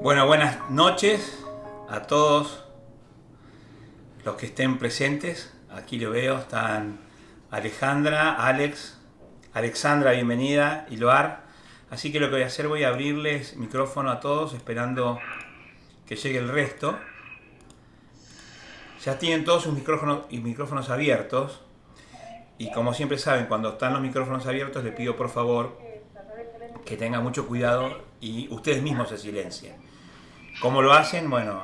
Bueno, buenas noches a todos los que estén presentes. Aquí lo veo, están Alejandra, Alexandra, bienvenida, y Loar. Así que lo que voy a hacer, voy a abrirles micrófono a todos, esperando que llegue el resto. Ya tienen todos sus micrófonos abiertos. Y como siempre saben, cuando están los micrófonos abiertos, les pido por favor que tengan mucho cuidado y ustedes mismos se silencien. ¿Cómo lo hacen? Bueno,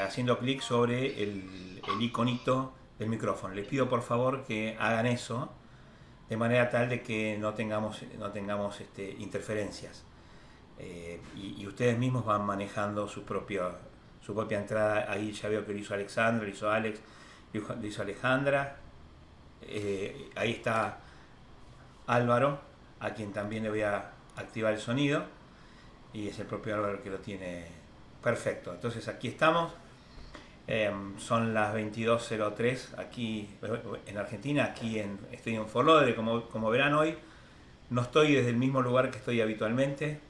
haciendo clic sobre el iconito del micrófono. Les pido por favor que hagan eso de manera tal de que no tengamos interferencias. Y ustedes mismos van manejando su propia entrada. Ahí ya veo que lo hizo Alexandra, lo hizo Alex, lo hizo Alejandra. Ahí está Álvaro, a quien también le voy a activar el sonido. Y es el propio Álvaro que lo tiene. Perfecto, entonces aquí estamos. Son las 22:03 aquí en Argentina. Estoy en Fort Lauderdale, como verán hoy. No estoy desde el mismo lugar que estoy habitualmente.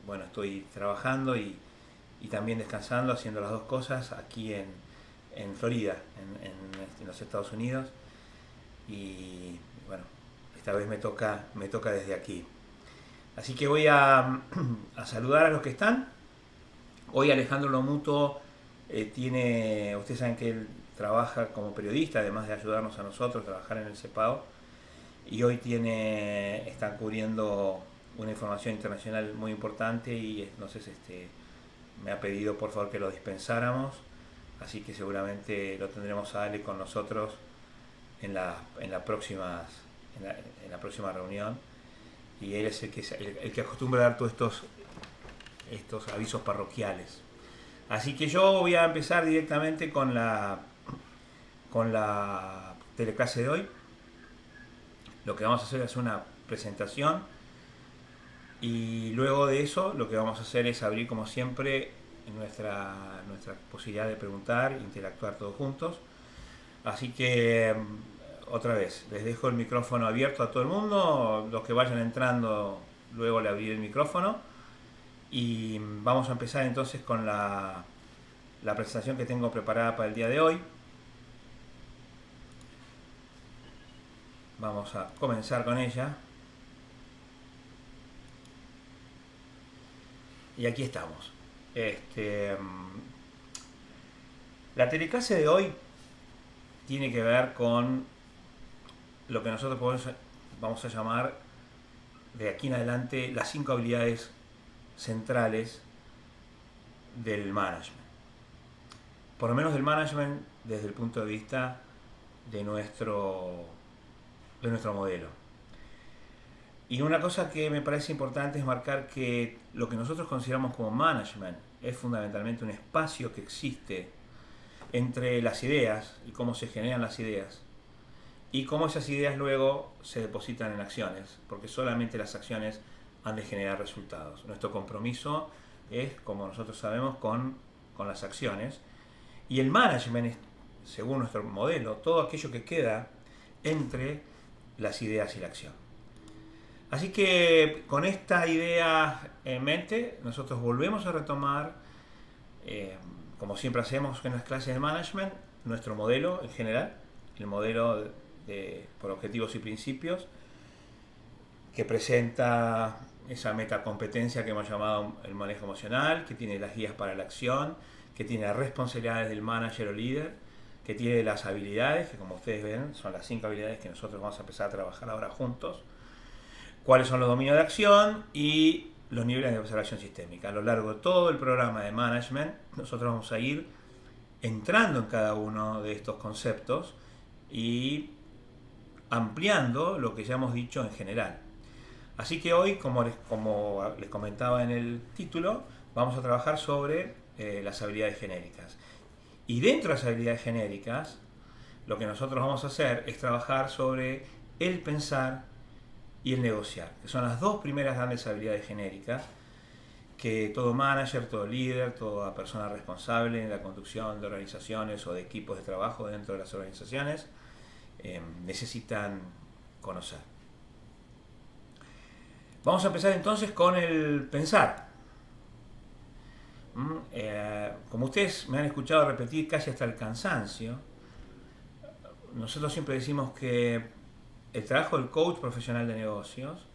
Bueno, estoy trabajando y también descansando, haciendo las dos cosas aquí en Florida, en los Estados Unidos. Y bueno, esta vez me toca desde aquí. Así que voy a saludar a los que están. Hoy Alejandro Lomuto ustedes saben que él trabaja como periodista, además de ayudarnos a nosotros a trabajar en el CEPAO. Y hoy están cubriendo una información internacional muy importante y entonces me ha pedido por favor que lo dispensáramos. Así que seguramente lo tendremos a Ale con nosotros en la próxima reunión. Y él es el que acostumbra a dar todos estos avisos parroquiales. Así que yo voy a empezar directamente con la teleclase de hoy. Lo que vamos a hacer es una presentación y luego de eso lo que vamos a hacer es abrir como siempre nuestra posibilidad de preguntar, interactuar todos juntos. Así que otra vez, les dejo el micrófono abierto a todo el mundo. Los que vayan entrando, luego le abriré el micrófono. Y vamos a empezar entonces con la presentación que tengo preparada para el día de hoy. Vamos a comenzar con ella. Y aquí estamos. La teleclase de hoy tiene que ver con lo que nosotros vamos a llamar de aquí en adelante las 5 habilidades centrales del management. Por lo menos del management desde el punto de vista de nuestro modelo. Y una cosa que me parece importante es marcar que lo que nosotros consideramos como management es fundamentalmente un espacio que existe entre las ideas y cómo se generan las ideas y cómo esas ideas luego se depositan en acciones, porque solamente las acciones han de generar resultados. Nuestro compromiso es, como nosotros sabemos, con las acciones, y el management es, según nuestro modelo, todo aquello que queda entre las ideas y la acción. Así que con esta idea en mente, nosotros volvemos a retomar, como siempre hacemos en las clases de management, nuestro modelo en general, el modelo por objetivos y principios, que presenta esa metacompetencia que hemos llamado el manejo emocional, que tiene las guías para la acción, que tiene las responsabilidades del manager o líder, que tiene las habilidades, que como ustedes ven son las 5 habilidades que nosotros vamos a empezar a trabajar ahora juntos, cuáles son los dominios de acción y los niveles de observación sistémica. A lo largo de todo el programa de management, nosotros vamos a ir entrando en cada uno de estos conceptos y ampliando lo que ya hemos dicho en general. Así que hoy, como les comentaba en el título, vamos a trabajar sobre las habilidades genéricas. Y dentro de las habilidades genéricas, lo que nosotros vamos a hacer es trabajar sobre el pensar y el negociar, que son las dos primeras grandes habilidades genéricas que todo manager, todo líder, toda persona responsable en la conducción de organizaciones o de equipos de trabajo dentro de las organizaciones necesitan conocer. Vamos a empezar entonces con el pensar. como ustedes me han escuchado repetir casi hasta el cansancio, nosotros siempre decimos que el trabajo del coach profesional de negocios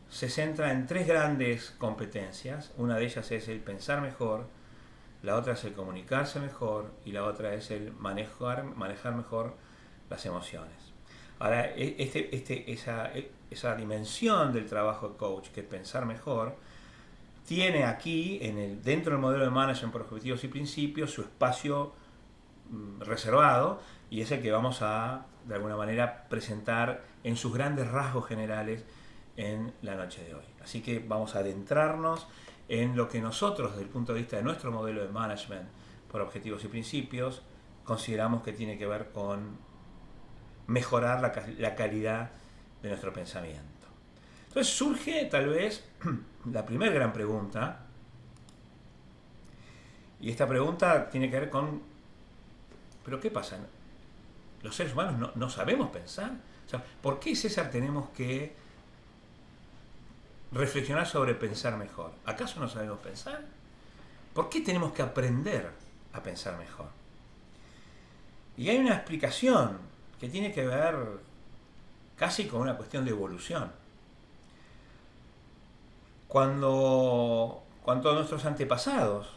se centra en tres grandes competencias. Una de ellas es el pensar mejor, la otra es el comunicarse mejor y la otra es el manejar mejor las emociones. Ahora, esa dimensión del trabajo de coach, que es pensar mejor, tiene aquí, dentro del modelo de management por objetivos y principios, su espacio reservado, y es el que vamos a, de alguna manera, presentar en sus grandes rasgos generales en la noche de hoy. Así que vamos a adentrarnos en lo que nosotros, desde el punto de vista de nuestro modelo de management por objetivos y principios, consideramos que tiene que ver con mejorar la calidad de nuestro pensamiento. Entonces surge tal vez la primera gran pregunta, y esta pregunta tiene que ver con, ¿pero qué pasa? ¿Los seres humanos no sabemos pensar? O sea, ¿por qué, César, tenemos que reflexionar sobre pensar mejor? ¿Acaso no sabemos pensar? ¿Por qué tenemos que aprender a pensar mejor? Y hay una explicación que tiene que ver casi con una cuestión de evolución. Cuando nuestros antepasados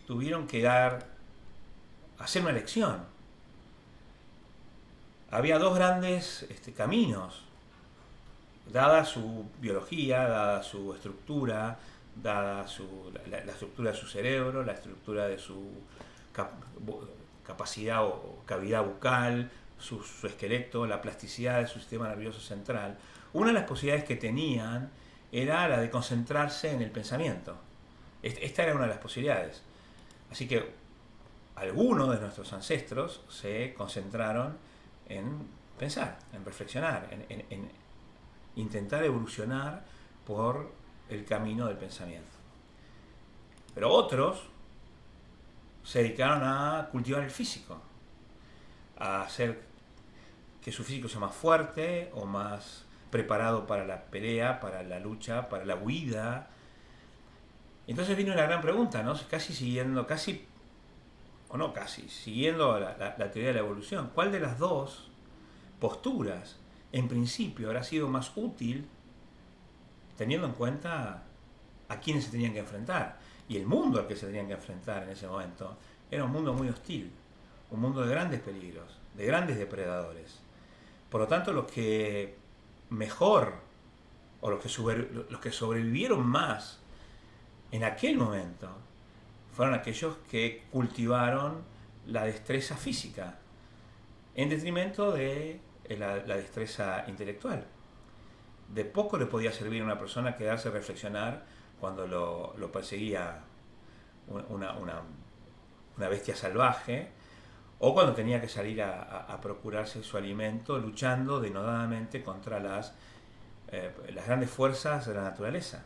tuvieron que hacer una elección, había dos grandes caminos, dada su biología, dada su estructura, dada la estructura de su cerebro, la estructura de su capacidad o cavidad bucal, su esqueleto, la plasticidad de su sistema nervioso central. Una de las posibilidades que tenían era la de concentrarse en el pensamiento. Esta era una de las posibilidades. Así que algunos de nuestros ancestros se concentraron en pensar, en reflexionar, en intentar evolucionar por el camino del pensamiento. Pero otros se dedicaron a cultivar el físico, a hacer que su físico sea más fuerte o más preparado para la pelea, para la lucha, para la huida. Entonces vino una gran pregunta, ¿no? Siguiendo la teoría de la evolución. ¿Cuál de las dos posturas, en principio, habrá sido más útil teniendo en cuenta a quiénes se tenían que enfrentar? Y el mundo al que se tenían que enfrentar en ese momento era un mundo muy hostil, un mundo de grandes peligros, de grandes depredadores. Por lo tanto, los que mejor, o los que sobrevivieron más en aquel momento, fueron aquellos que cultivaron la destreza física, en detrimento de la destreza intelectual. De poco le podía servir a una persona quedarse a reflexionar cuando lo perseguía una bestia salvaje, o cuando tenía que salir a procurarse su alimento, luchando denodadamente contra las grandes fuerzas de la naturaleza.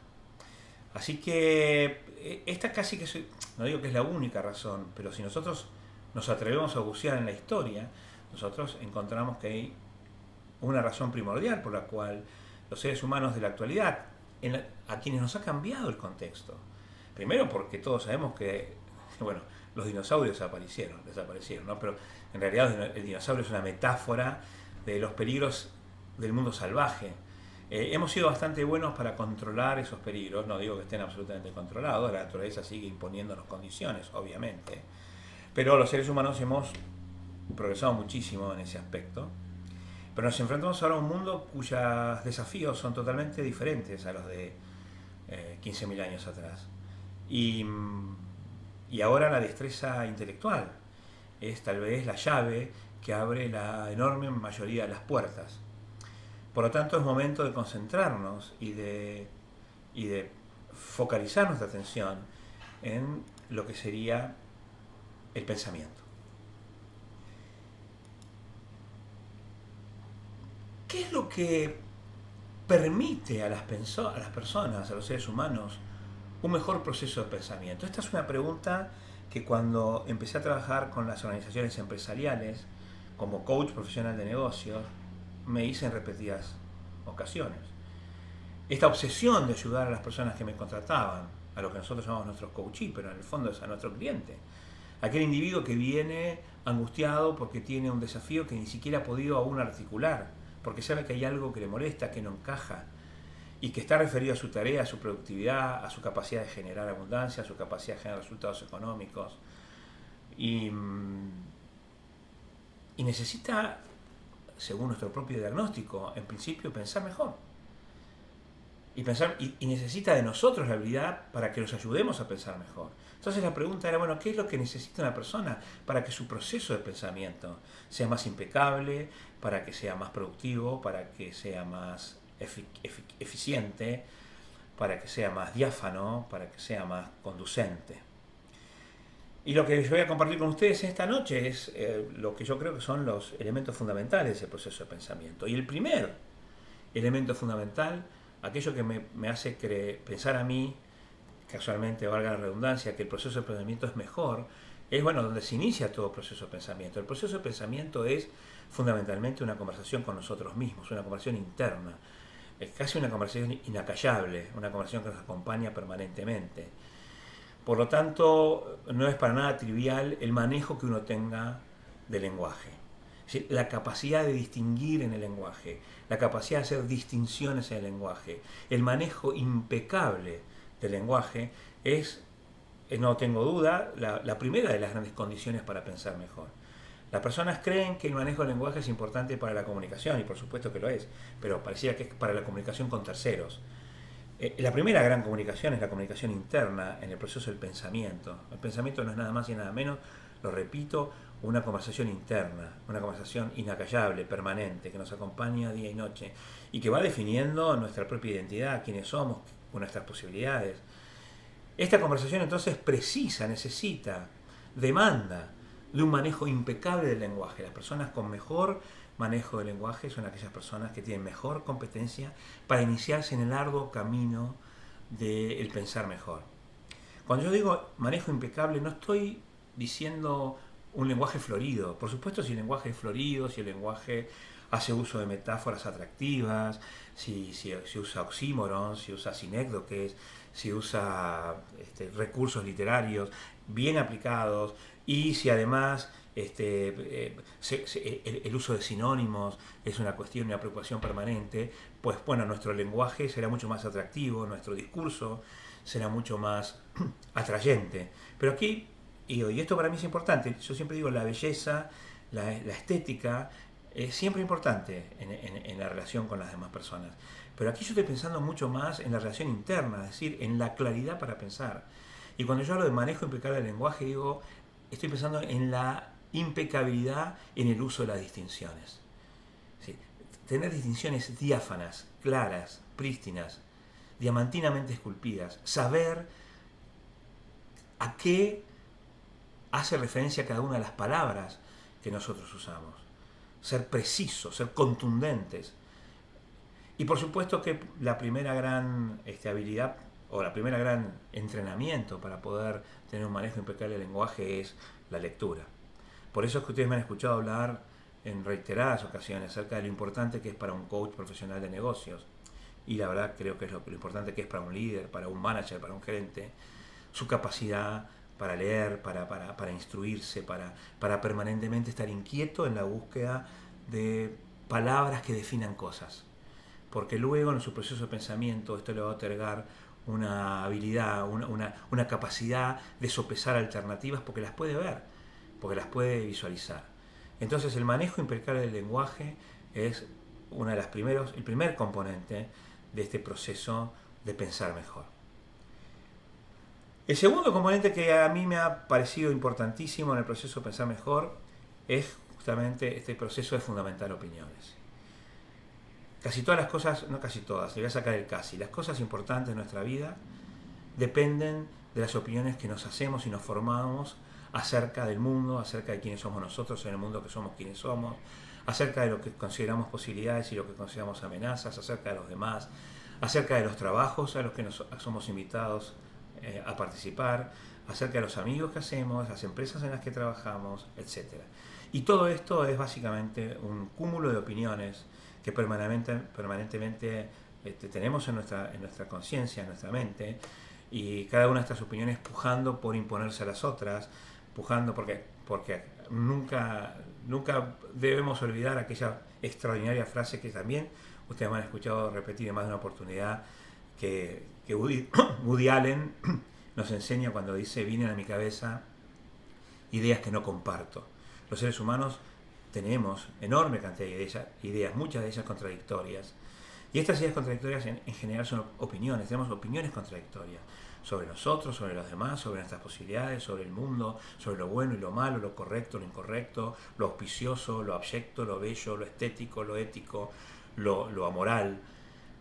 Así que esta casi que, no digo que es la única razón, pero si nosotros nos atrevemos a bucear en la historia, nosotros encontramos que hay una razón primordial por la cual los seres humanos de la actualidad, a quienes nos ha cambiado el contexto. Primero porque todos sabemos que, bueno, los dinosaurios desaparecieron, ¿no? Pero en realidad el dinosaurio es una metáfora de los peligros del mundo salvaje. Hemos sido bastante buenos para controlar esos peligros, no digo que estén absolutamente controlados, la naturaleza sigue imponiéndonos condiciones, obviamente, pero los seres humanos hemos progresado muchísimo en ese aspecto, pero nos enfrentamos ahora a un mundo cuyos desafíos son totalmente diferentes a los de 15.000 años atrás. Y ahora la destreza intelectual es tal vez la llave que abre la enorme mayoría de las puertas. Por lo tanto, es momento de concentrarnos y de focalizar nuestra atención en lo que sería el pensamiento. ¿Qué es lo que permite a las personas, a los seres humanos, un mejor proceso de pensamiento? Esta es una pregunta que cuando empecé a trabajar con las organizaciones empresariales como coach profesional de negocios, me hice en repetidas ocasiones. Esta obsesión de ayudar a las personas que me contrataban a lo que nosotros llamamos nuestros coachees, pero en el fondo es a nuestro cliente. Aquel individuo que viene angustiado porque tiene un desafío que ni siquiera ha podido aún articular, porque sabe que hay algo que le molesta, que no encaja, y que está referido a su tarea, a su productividad, a su capacidad de generar abundancia, a su capacidad de generar resultados económicos. Y necesita, según nuestro propio diagnóstico, en principio pensar mejor. Y necesita de nosotros la habilidad para que los ayudemos a pensar mejor. Entonces la pregunta era, bueno, ¿qué es lo que necesita una persona para que su proceso de pensamiento sea más impecable, para que sea más productivo, para que sea más eficiente, para que sea más diáfano, para que sea más conducente? Y lo que yo voy a compartir con ustedes esta noche es lo que yo creo que son los elementos fundamentales de ese proceso de pensamiento. Y el primer elemento fundamental, aquello que me hace pensar a mí, casualmente, valga la redundancia, que el proceso de pensamiento es mejor, es bueno, donde se inicia todo proceso de pensamiento. El proceso de pensamiento es fundamentalmente una conversación con nosotros mismos, una conversación interna. Es casi una conversación inacallable, una conversación que nos acompaña permanentemente. Por lo tanto, no es para nada trivial el manejo que uno tenga del lenguaje. Es decir, la capacidad de distinguir en el lenguaje, la capacidad de hacer distinciones en el lenguaje, el manejo impecable del lenguaje es, no tengo duda, la primera de las grandes condiciones para pensar mejor. Las personas creen que el manejo del lenguaje es importante para la comunicación, y por supuesto que lo es, pero parecía que es para la comunicación con terceros. La primera gran comunicación es la comunicación interna en el proceso del pensamiento. El pensamiento no es nada más y nada menos, lo repito, una conversación interna, una conversación inacallable, permanente, que nos acompaña día y noche y que va definiendo nuestra propia identidad, quiénes somos, nuestras posibilidades. Esta conversación entonces precisa, necesita, demanda de un manejo impecable del lenguaje. Las personas con mejor manejo del lenguaje son aquellas personas que tienen mejor competencia para iniciarse en el arduo camino del pensar mejor. Cuando yo digo manejo impecable, no estoy diciendo un lenguaje florido. Por supuesto, si el lenguaje es florido, si el lenguaje hace uso de metáforas atractivas, si usa oxímoros, si usa sinécdoques, si usa recursos literarios bien aplicados, y si además el uso de sinónimos es una cuestión, una preocupación permanente, pues bueno, nuestro lenguaje será mucho más atractivo, nuestro discurso será mucho más atrayente. Pero aquí, y esto para mí es importante, yo siempre digo, la belleza, la estética, es siempre importante en la relación con las demás personas. Pero aquí yo estoy pensando mucho más en la relación interna, es decir, en la claridad para pensar. Y cuando yo hablo de manejo impecable del lenguaje, digo, estoy pensando en la impecabilidad en el uso de las distinciones. ¿Sí? Tener distinciones diáfanas, claras, prístinas, diamantinamente esculpidas. Saber a qué hace referencia cada una de las palabras que nosotros usamos. Ser precisos, ser contundentes. Y por supuesto que la primera gran habilidad o la primera gran entrenamiento para poder tener un manejo impecable del lenguaje es la lectura. Por eso es que ustedes me han escuchado hablar en reiteradas ocasiones acerca de lo importante que es para un coach profesional de negocios. Y la verdad creo que es lo importante que es para un líder, para un manager, para un gerente, su capacidad para leer, para instruirse, para permanentemente estar inquieto en la búsqueda de palabras que definan cosas. Porque luego en su proceso de pensamiento esto le va a otorgar una habilidad, una capacidad de sopesar alternativas porque las puede ver, porque las puede visualizar. Entonces el manejo impecable del lenguaje es el primer componente de este proceso de pensar mejor. El segundo componente que a mí me ha parecido importantísimo en el proceso de pensar mejor es justamente este proceso de fundamentar opiniones. Casi todas las cosas, no casi todas, le voy a sacar el casi, las cosas importantes de nuestra vida dependen de las opiniones que nos hacemos y nos formamos acerca del mundo, acerca de quiénes somos nosotros en el mundo, que somos quienes somos, acerca de lo que consideramos posibilidades y lo que consideramos amenazas, acerca de los demás, acerca de los trabajos a los que somos invitados a participar, acerca de los amigos que hacemos, las empresas en las que trabajamos, etc. Y todo esto es básicamente un cúmulo de opiniones que permanentemente tenemos en nuestra conciencia, en nuestra mente, y cada una de estas opiniones pujando por imponerse a las otras, pujando porque nunca debemos olvidar aquella extraordinaria frase que también ustedes me han escuchado repetir en más de una oportunidad, que Woody Allen nos enseña cuando dice: vienen a mi cabeza ideas que no comparto. Los seres humanos tenemos enorme cantidad de ideas, muchas de ellas contradictorias. Y estas ideas contradictorias en general son opiniones, tenemos opiniones contradictorias sobre nosotros, sobre los demás, sobre nuestras posibilidades, sobre el mundo, sobre lo bueno y lo malo, lo correcto, lo incorrecto, lo auspicioso, lo abyecto, lo bello, lo estético, lo ético, lo amoral.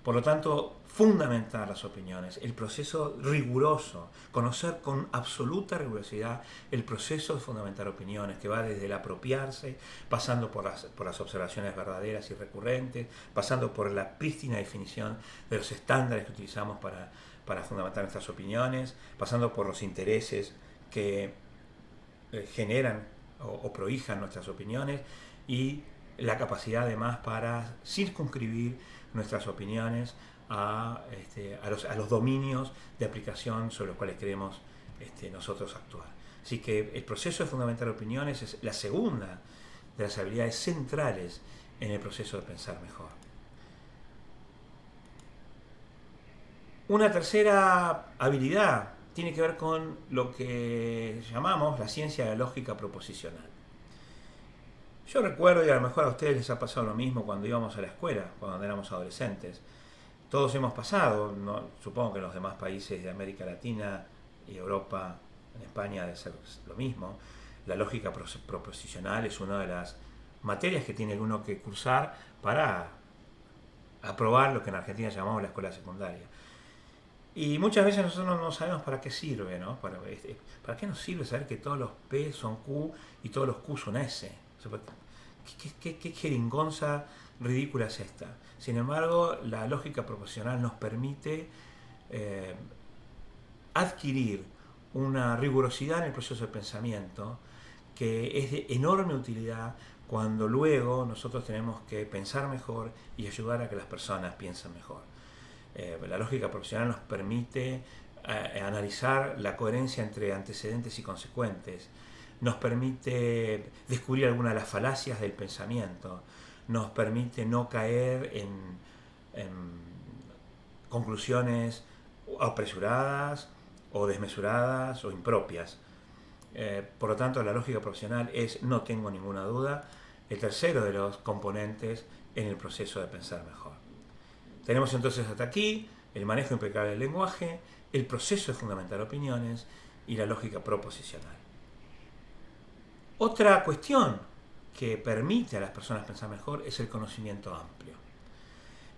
Por lo tanto, fundamentar las opiniones, el proceso riguroso, conocer con absoluta rigurosidad el proceso de fundamentar opiniones, que va desde el apropiarse, pasando por las observaciones verdaderas y recurrentes, pasando por la prístina definición de los estándares que utilizamos para fundamentar nuestras opiniones, pasando por los intereses que generan o prohijan nuestras opiniones, y la capacidad además para circunscribir nuestras opiniones a los dominios de aplicación sobre los cuales queremos nosotros actuar. Así que el proceso de fundamentar opiniones es la segunda de las habilidades centrales en el proceso de pensar mejor. Una tercera habilidad tiene que ver con lo que llamamos la ciencia de la lógica proposicional. Yo recuerdo, y a lo mejor a ustedes les ha pasado lo mismo cuando íbamos a la escuela, cuando éramos adolescentes. Todos hemos pasado, ¿no? Supongo que en los demás países de América Latina y Europa, en España debe ser lo mismo. La lógica proposicional es una de las materias que tiene uno que cursar para aprobar lo que en Argentina llamamos la escuela secundaria. Y muchas veces nosotros no sabemos para qué sirve, ¿no? ¿Para qué nos sirve saber que todos los P son Q y todos los Q son S? O sea, ¿qué jeringonza ridícula es esta? Sin embargo, la lógica proposicional nos permite adquirir una rigurosidad en el proceso de pensamiento que es de enorme utilidad cuando luego nosotros tenemos que pensar mejor y ayudar a que las personas piensen mejor. La lógica proposicional nos permite analizar la coherencia entre antecedentes y consecuentes, nos permite descubrir algunas de las falacias del pensamiento, nos permite no caer en conclusiones apresuradas o desmesuradas o impropias. Por lo tanto, la lógica proposicional es, no tengo ninguna duda, el tercero de los componentes en el proceso de pensar mejor. Tenemos entonces hasta aquí el manejo impecable del lenguaje, el proceso de fundamentar opiniones y la lógica proposicional. Otra cuestión que permite a las personas pensar mejor es el conocimiento amplio.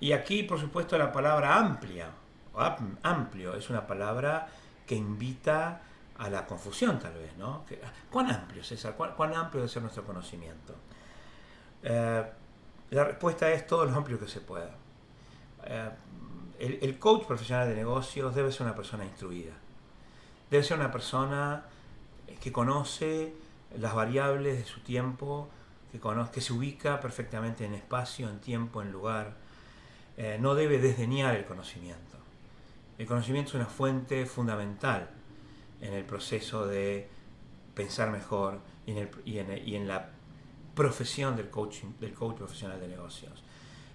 Y aquí, por supuesto, la palabra amplia o amplio es una palabra que invita a la confusión, tal vez, ¿no? ¿Cuán amplio, César? ¿Cuán amplio debe ser nuestro conocimiento? La respuesta es todo lo amplio que se pueda. El coach profesional de negocios debe ser una persona instruida. Debe ser una persona que conoce las variables de su tiempo, que se ubica perfectamente en espacio, en tiempo, en lugar. No debe desdeñar el conocimiento. El conocimiento es una fuente fundamental en el proceso de pensar mejor y en la profesión del coach profesional de negocios.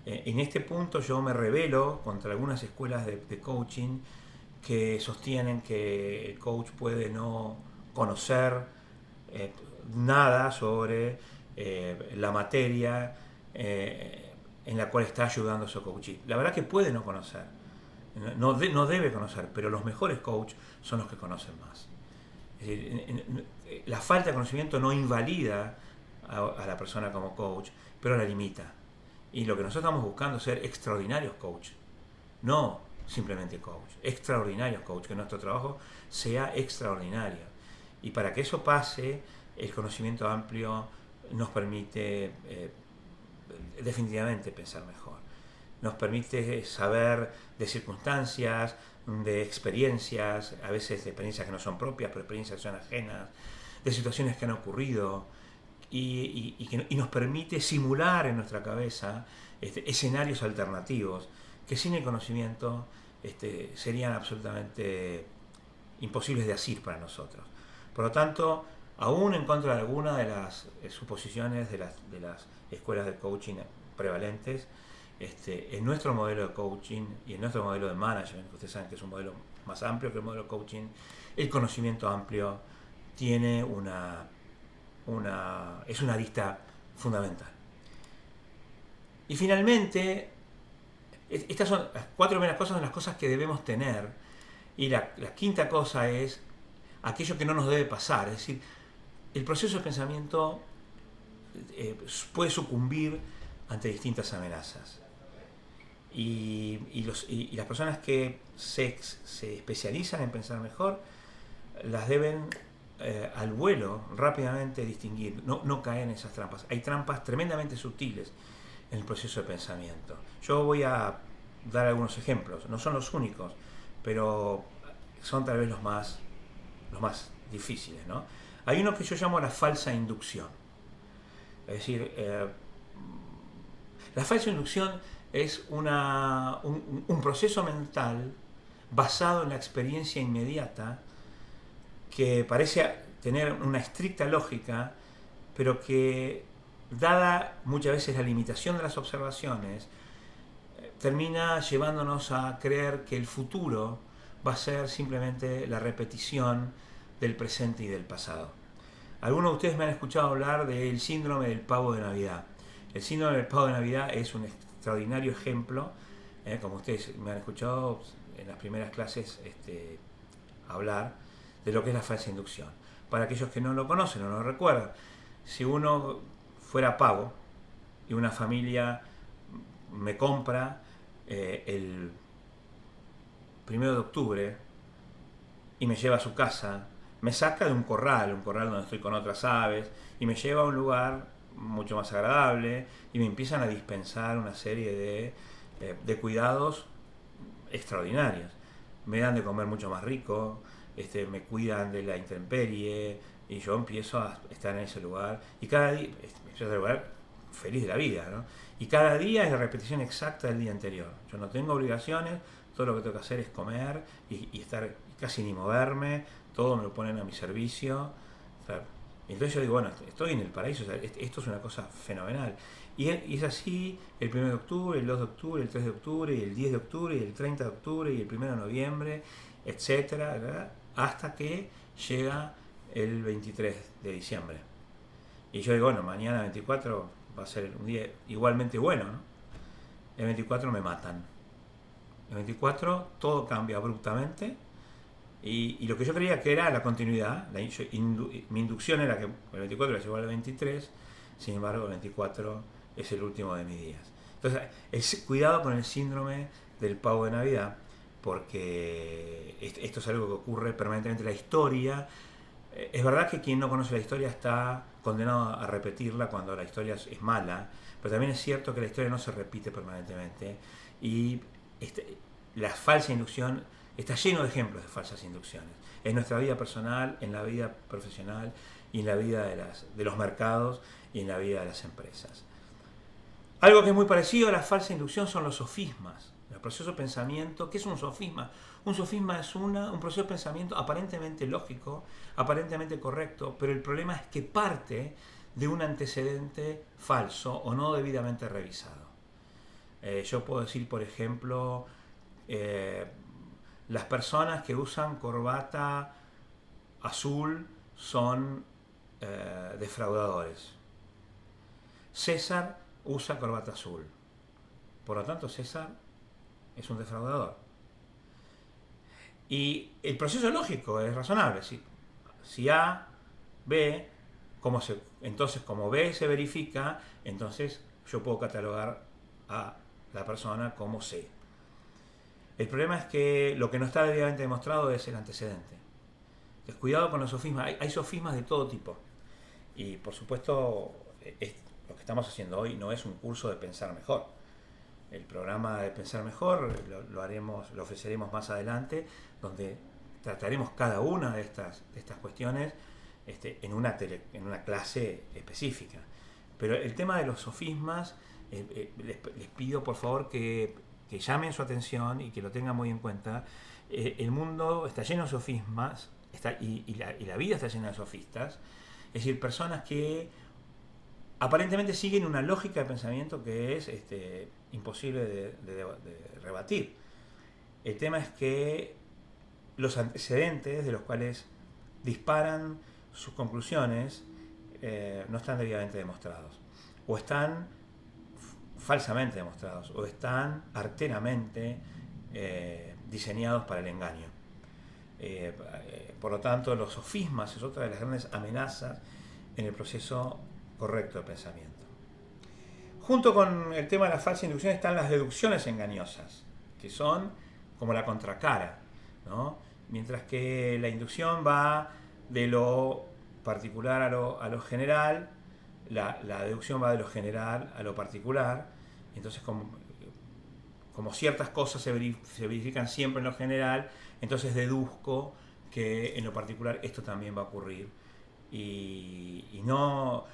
En este punto yo me rebelo contra algunas escuelas de coaching que sostienen que el coach puede no conocer nada sobre la materia en la cual está ayudando a su coachee. La verdad que puede no conocer, no debe conocer, pero los mejores coaches son los que conocen más. Es decir, la falta de conocimiento no invalida a la persona como coach, pero la limita. Y lo que nosotros estamos buscando es ser extraordinarios coach, no simplemente coach, extraordinarios coach, que nuestro trabajo sea extraordinario. Y para que eso pase, el conocimiento amplio nos permite definitivamente pensar mejor. Nos permite saber de circunstancias, de experiencias, a veces de experiencias que no son propias, pero experiencias que son ajenas, de situaciones que han ocurrido, y nos permite simular en nuestra cabeza escenarios alternativos que sin el conocimiento serían absolutamente imposibles de asir para nosotros. Por lo tanto, aún en contra de algunas de las suposiciones de las escuelas de coaching prevalentes, en nuestro modelo de coaching y en nuestro modelo de management, que ustedes saben que es un modelo más amplio que el modelo de coaching, el conocimiento amplio tiene es una arista fundamental. Y finalmente, estas son las 4 primeras cosas, son las cosas que debemos tener. Y la quinta cosa es aquello que no nos debe pasar. Es decir, el proceso de pensamiento puede sucumbir ante distintas amenazas. Y las personas que se especializan en pensar mejor las deben al vuelo rápidamente distinguir, no caer en esas trampas. Hay trampas tremendamente sutiles en el proceso de pensamiento. Yo voy a dar algunos ejemplos, no son los únicos, pero son tal vez los más difíciles, ¿no? Hay uno que yo llamo la falsa inducción. Es decir, la falsa inducción es un proceso mental basado en la experiencia inmediata que parece tener una estricta lógica, pero que, dada muchas veces la limitación de las observaciones, termina llevándonos a creer que el futuro va a ser simplemente la repetición del presente y del pasado. Algunos de ustedes me han escuchado hablar del síndrome del pavo de Navidad. El síndrome del pavo de Navidad es un extraordinario ejemplo, como ustedes me han escuchado en las primeras clases hablar de lo que es la falsa inducción. Para aquellos que no lo conocen o no lo recuerdan, si uno fuera pavo y una familia me compra el 1 de octubre y me lleva a su casa, me saca de un corral donde estoy con otras aves, y me lleva a un lugar mucho más agradable, y me empiezan a dispensar una serie de cuidados extraordinarios. Me dan de comer mucho más rico, me cuidan de la intemperie, y yo empiezo a estar en ese lugar, y cada día empiezo a lugar feliz de la vida, ¿no? Y cada día es la repetición exacta del día anterior. Yo no tengo obligaciones, todo lo que tengo que hacer es comer y estar casi ni moverme, todo me lo ponen a mi servicio. O sea, entonces yo digo, bueno, estoy en el paraíso, o sea, esto es una cosa fenomenal. Y es así el 1 de octubre, el 2 de octubre, el 3 de octubre, y el 10 de octubre, y el 30 de octubre, y el 1 de noviembre, etcétera, ¿verdad? Hasta que llega el 23 de diciembre. Y yo digo, bueno, mañana 24 va a ser un día igualmente bueno, ¿no? El 24 me matan. El 24 todo cambia abruptamente, y lo que yo creía que era la continuidad, mi inducción era que el 24 era igual al 23, sin embargo el 24 es el último de mis días. Entonces, cuidado con el síndrome del pavo de Navidad, porque esto es algo que ocurre permanentemente en la historia. Es verdad que quien no conoce la historia está condenado a repetirla cuando la historia es mala, pero también es cierto que la historia no se repite permanentemente, y la falsa inducción está lleno de ejemplos de falsas inducciones en nuestra vida personal, en la vida profesional, y en la vida de los mercados, y en la vida de las empresas. Algo que es muy parecido a la falsa inducción son los sofismas. El proceso de pensamiento, ¿qué es un sofisma? Un sofisma es un proceso de pensamiento aparentemente lógico, aparentemente correcto, pero el problema es que parte de un antecedente falso o no debidamente revisado. Yo puedo decir, por ejemplo, las personas que usan corbata azul son defraudadores. César usa corbata azul, por lo tanto César es un defraudador. Y el proceso lógico es razonable. Si A, B, entonces como B se verifica, entonces yo puedo catalogar a la persona como C. El problema es que lo que no está debidamente demostrado es el antecedente. Entonces, cuidado con los sofismas. Hay sofismas de todo tipo. Y por supuesto, lo que estamos haciendo hoy no es un curso de pensar mejor. El programa de Pensar Mejor lo ofreceremos más adelante, donde trataremos cada una de estas cuestiones en una clase específica. Pero el tema de los sofismas, les pido por favor que que llamen su atención y que lo tengan muy en cuenta. El mundo está lleno de sofismas y la vida está llena de sofistas, es decir, personas que aparentemente siguen una lógica de pensamiento que es imposible de rebatir. El tema es que los antecedentes de los cuales disparan sus conclusiones no están debidamente demostrados, o están falsamente demostrados, o están arteramente diseñados para el engaño. Por lo tanto, los sofismas es otra de las grandes amenazas en el proceso correcto de pensamiento. Junto con el tema de la falsa inducción están las deducciones engañosas, que son como la contracara, ¿no? Mientras que la inducción va de lo particular a lo general, la deducción va de lo general a lo particular. Entonces, como ciertas cosas se verifican siempre en lo general, entonces deduzco que en lo particular esto también va a ocurrir. Y no,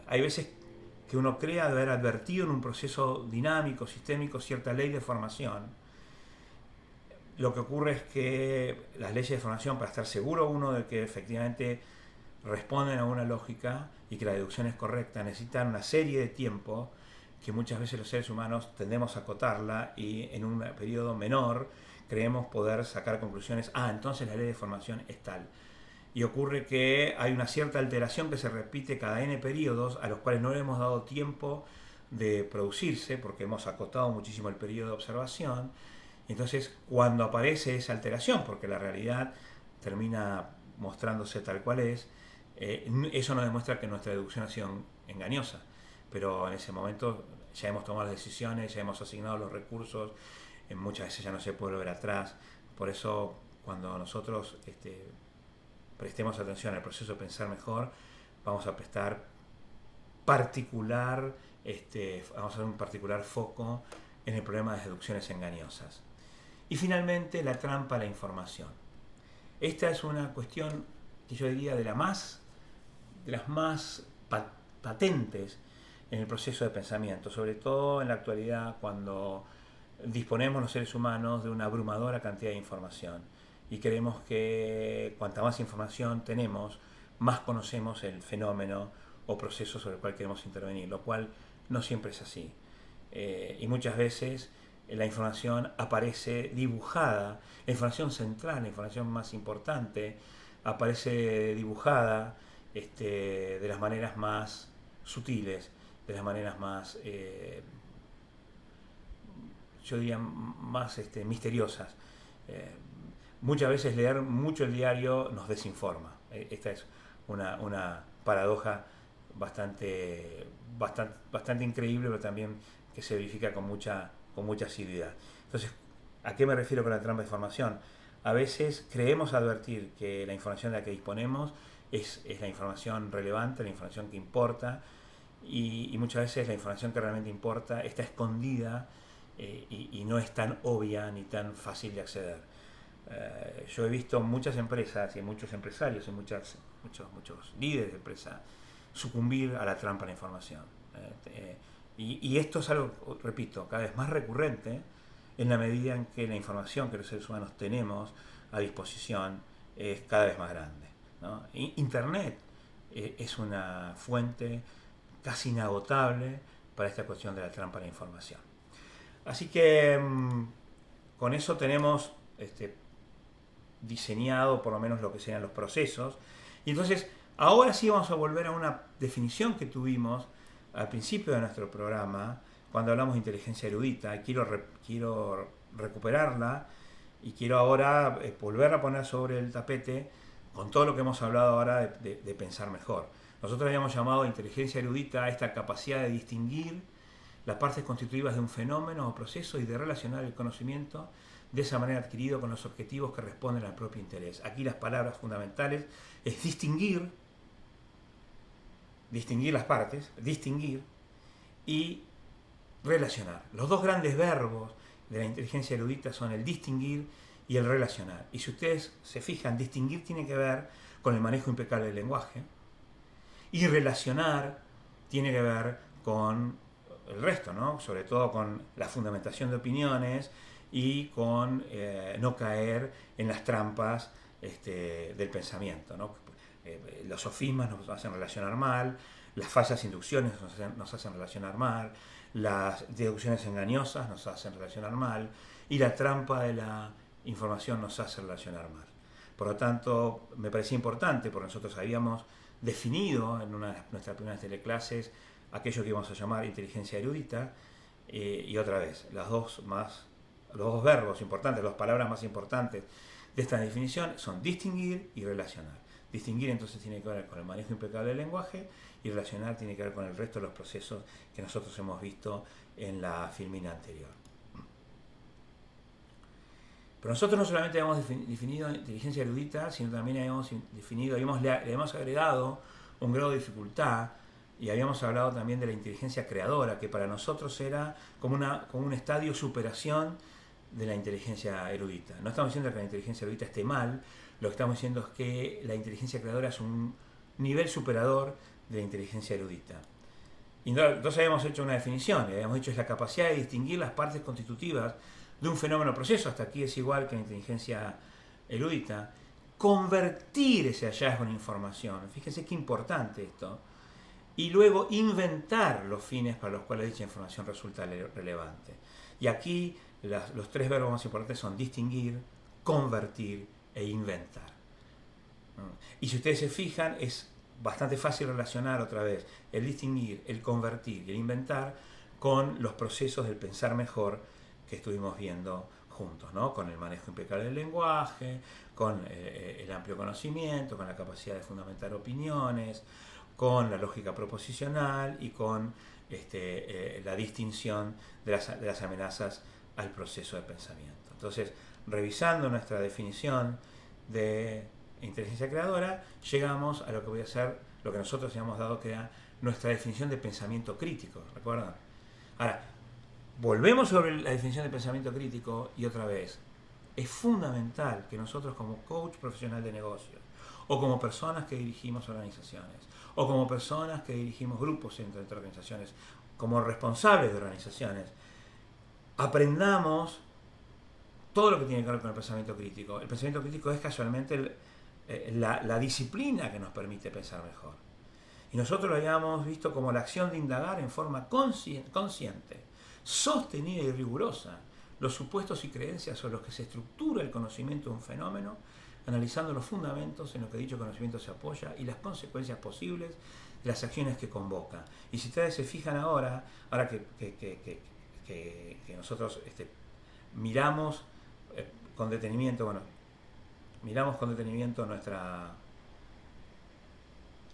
hay veces que uno cree haber advertido en un proceso dinámico, sistémico, cierta ley de formación. Lo que ocurre es que las leyes de formación, para estar seguro uno de que efectivamente responden a una lógica y que la deducción es correcta, necesitan una serie de tiempo que muchas veces los seres humanos tendemos a acotarla y en un periodo menor creemos poder sacar conclusiones. Entonces la ley de formación es tal. Y ocurre que hay una cierta alteración que se repite cada n periodos a los cuales no le hemos dado tiempo de producirse porque hemos acotado muchísimo el periodo de observación. Entonces, cuando aparece esa alteración, porque la realidad termina mostrándose tal cual es, eso nos demuestra que nuestra deducción ha sido engañosa. Pero en ese momento ya hemos tomado las decisiones, ya hemos asignado los recursos, muchas veces ya no se puede volver atrás. Por eso, cuando nosotros prestemos atención al proceso de pensar mejor, vamos a prestar vamos a hacer un particular foco en el problema de deducciones engañosas. Y finalmente, la trampa a la información. Esta es una cuestión que yo diría de las más patentes en el proceso de pensamiento, sobre todo en la actualidad cuando disponemos los seres humanos de una abrumadora cantidad de información y creemos que cuanta más información tenemos, más conocemos el fenómeno o proceso sobre el cual queremos intervenir, lo cual no siempre es así. Y muchas veces la información aparece dibujada, la información central, la información más importante, aparece dibujada de las maneras más sutiles, de las maneras más, yo diría, más misteriosas. Muchas veces leer mucho el diario nos desinforma. Esta es una paradoja bastante increíble, pero también que se verifica con mucha asiduidad. Entonces, ¿a qué me refiero con la trampa de información? A veces creemos advertir que la información de la que disponemos es la información relevante, la información que importa, y muchas veces la información que realmente importa está escondida y no es tan obvia ni tan fácil de acceder. Yo he visto muchas empresas y muchos empresarios y muchos líderes de empresa sucumbir a la trampa de la información. Y esto es algo, repito, cada vez más recurrente en la medida en que la información que los seres humanos tenemos a disposición es cada vez más grande, ¿no? Internet es una fuente casi inagotable para esta cuestión de la trampa de la información. Así que con eso tenemos diseñado por lo menos lo que serían los procesos. Y entonces, ahora sí vamos a volver a una definición que tuvimos al principio de nuestro programa, cuando hablamos de inteligencia erudita. Quiero recuperarla y quiero ahora volverla a poner sobre el tapete con todo lo que hemos hablado ahora de pensar mejor. Nosotros habíamos llamado inteligencia erudita a esta capacidad de distinguir las partes constitutivas de un fenómeno o proceso y de relacionar el conocimiento de esa manera adquirido con los objetivos que responden al propio interés. Aquí las palabras fundamentales es distinguir las partes, distinguir y relacionar. Los dos grandes verbos de la inteligencia erudita son el distinguir y el relacionar. Y si ustedes se fijan, distinguir tiene que ver con el manejo impecable del lenguaje y relacionar tiene que ver con el resto, ¿no? Sobre todo con la fundamentación de opiniones y con no caer en las trampas del pensamiento, ¿no? Los sofismas nos hacen relacionar mal, las falsas inducciones nos hacen relacionar mal, las deducciones engañosas nos hacen relacionar mal y la trampa de la información nos hace relacionar mal. Por lo tanto, me parecía importante, porque nosotros habíamos definido en una de nuestras primeras teleclases aquello que íbamos a llamar inteligencia erudita, y otra vez, los dos verbos importantes, las palabras más importantes de esta definición son distinguir y relacionar. Distinguir entonces tiene que ver con el manejo impecable del lenguaje y relacionar tiene que ver con el resto de los procesos que nosotros hemos visto en la filmina anterior. Pero nosotros no solamente habíamos definido inteligencia erudita, sino también habíamos definido, le hemos agregado un grado de dificultad y habíamos hablado también de la inteligencia creadora, que para nosotros era como un estadio superación de la inteligencia erudita. No estamos diciendo que la inteligencia erudita esté mal, lo que estamos diciendo es que la inteligencia creadora es un nivel superador de la inteligencia erudita. Y entonces habíamos hecho una definición, y habíamos dicho es la capacidad de distinguir las partes constitutivas de un fenómeno o proceso, hasta aquí es igual que la inteligencia erudita, convertir ese hallazgo en información, fíjense qué importante esto, y luego inventar los fines para los cuales dicha información resulta relevante. Y aquí los tres verbos más importantes son distinguir, convertir e inventar. Y si ustedes se fijan, es bastante fácil relacionar otra vez el distinguir, el convertir y el inventar con los procesos del pensar mejor que estuvimos viendo juntos, ¿no? Con el manejo impecable del lenguaje, con el amplio conocimiento, con la capacidad de fundamentar opiniones, con la lógica proposicional y con la distinción de las amenazas al proceso de pensamiento. Entonces, revisando nuestra definición de inteligencia creadora, llegamos a lo que voy a hacer, lo que nosotros habíamos dado, que era nuestra definición de pensamiento crítico, ¿recuerdan? Ahora, volvemos sobre la definición de pensamiento crítico y otra vez, es fundamental que nosotros como coach profesional de negocios, o como personas que dirigimos organizaciones, o como personas que dirigimos grupos entre organizaciones, como responsables de organizaciones, aprendamos todo lo que tiene que ver con el pensamiento crítico. El pensamiento crítico es casualmente la disciplina que nos permite pensar mejor. Y nosotros lo habíamos visto como la acción de indagar en forma consciente, sostenida y rigurosa los supuestos y creencias sobre los que se estructura el conocimiento de un fenómeno, analizando los fundamentos en los que dicho conocimiento se apoya y las consecuencias posibles de las acciones que convoca. Y si ustedes se fijan ahora que nosotros miramos con detenimiento,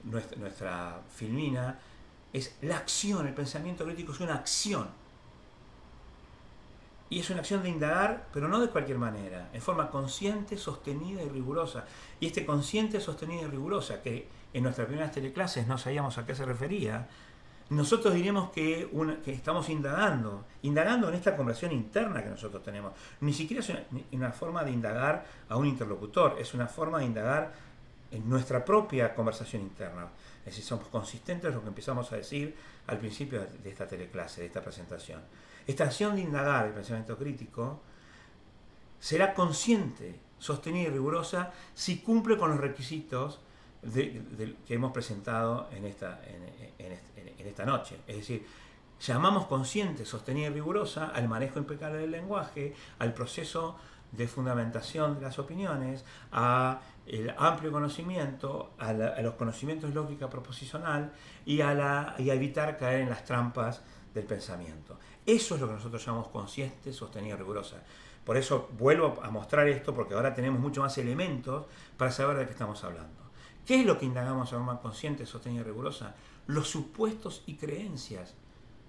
nuestra filmina, es la acción, el pensamiento crítico es una acción. Y es una acción de indagar, pero no de cualquier manera, en forma consciente, sostenida y rigurosa. Y consciente, sostenida y rigurosa, que en nuestras primeras teleclases no sabíamos a qué se refería, nosotros diríamos que estamos indagando en esta conversación interna que nosotros tenemos. Ni siquiera es una forma de indagar a un interlocutor, es una forma de indagar en nuestra propia conversación interna. Es decir, somos consistentes en lo que empezamos a decir al principio de esta teleclase, de esta presentación. Esta acción de indagar el pensamiento crítico será consciente, sostenida y rigurosa si cumple con los requisitos que hemos presentado en esta noche. Es decir, llamamos consciente, sostenida y rigurosa al manejo impecable del lenguaje, al proceso de fundamentación de las opiniones, al amplio conocimiento, a los conocimientos de lógica proposicional y a evitar caer en las trampas del pensamiento. Eso es lo que nosotros llamamos consciente, sostenida y rigurosa. Por eso vuelvo a mostrar esto, porque ahora tenemos mucho más elementos para saber de qué estamos hablando. ¿Qué es lo que indagamos de forma consciente, sostenida y rigurosa? Los supuestos y creencias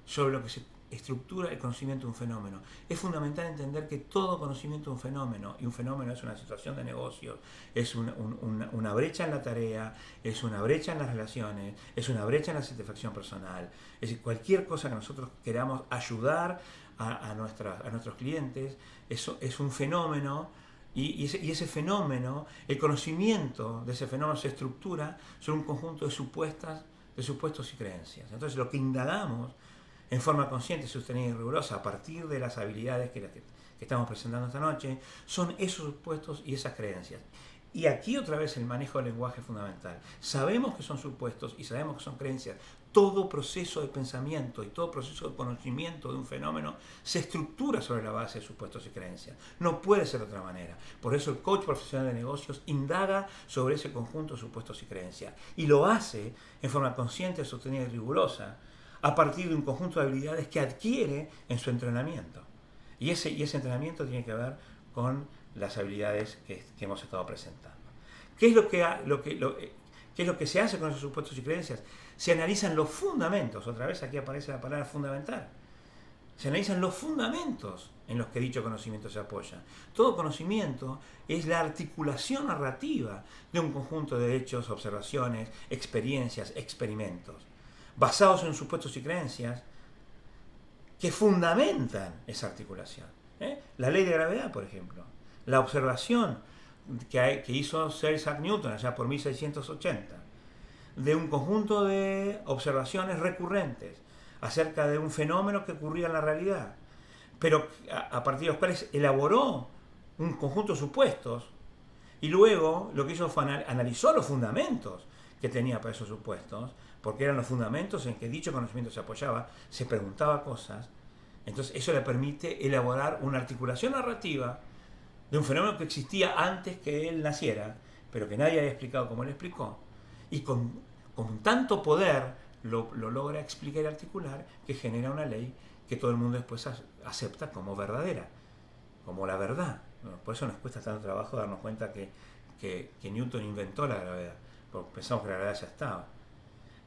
sobre lo que se estructura el conocimiento de un fenómeno. Es fundamental entender que todo conocimiento de un fenómeno, y un fenómeno es una situación de negocio, es una brecha en la tarea, es una brecha en las relaciones, es una brecha en la satisfacción personal. Es decir, cualquier cosa que nosotros queramos ayudar a nuestros clientes, eso es un fenómeno. Y ese fenómeno, el conocimiento de ese fenómeno se estructura sobre un conjunto de supuestos y creencias. Entonces lo que indagamos en forma consciente, sostenida y rigurosa a partir de las habilidades que estamos presentando esta noche, son esos supuestos y esas creencias. Y aquí otra vez el manejo del lenguaje es fundamental. Sabemos que son supuestos y sabemos que son creencias. Todo proceso de pensamiento y todo proceso de conocimiento de un fenómeno se estructura sobre la base de supuestos y creencias. No puede ser de otra manera. Por eso el coach profesional de negocios indaga sobre ese conjunto de supuestos y creencias. Y lo hace en forma consciente, sostenida y rigurosa a partir de un conjunto de habilidades que adquiere en su entrenamiento. Y ese entrenamiento tiene que ver con las habilidades que hemos estado presentando. ¿Qué es lo que se hace con esos supuestos y creencias? Se analizan los fundamentos, otra vez aquí aparece la palabra fundamental. Se analizan los fundamentos en los que dicho conocimiento se apoya. Todo conocimiento es la articulación narrativa de un conjunto de hechos, observaciones, experiencias, experimentos, basados en supuestos y creencias que fundamentan esa articulación. La ley de gravedad, por ejemplo. La observación que hizo Sir Isaac Newton allá por 1680, de un conjunto de observaciones recurrentes acerca de un fenómeno que ocurría en la realidad, pero a partir de los cuales elaboró un conjunto de supuestos y luego lo que hizo fue analizó los fundamentos que tenía para esos supuestos, porque eran los fundamentos en que dicho conocimiento se apoyaba, se preguntaba cosas. Entonces eso le permite elaborar una articulación narrativa de un fenómeno que existía antes que él naciera, pero que nadie había explicado como él explicó, y con tanto poder lo logra explicar y articular que genera una ley que todo el mundo después acepta como verdadera, como la verdad. Por eso nos cuesta tanto trabajo darnos cuenta que Newton inventó la gravedad, porque pensamos que la gravedad ya estaba.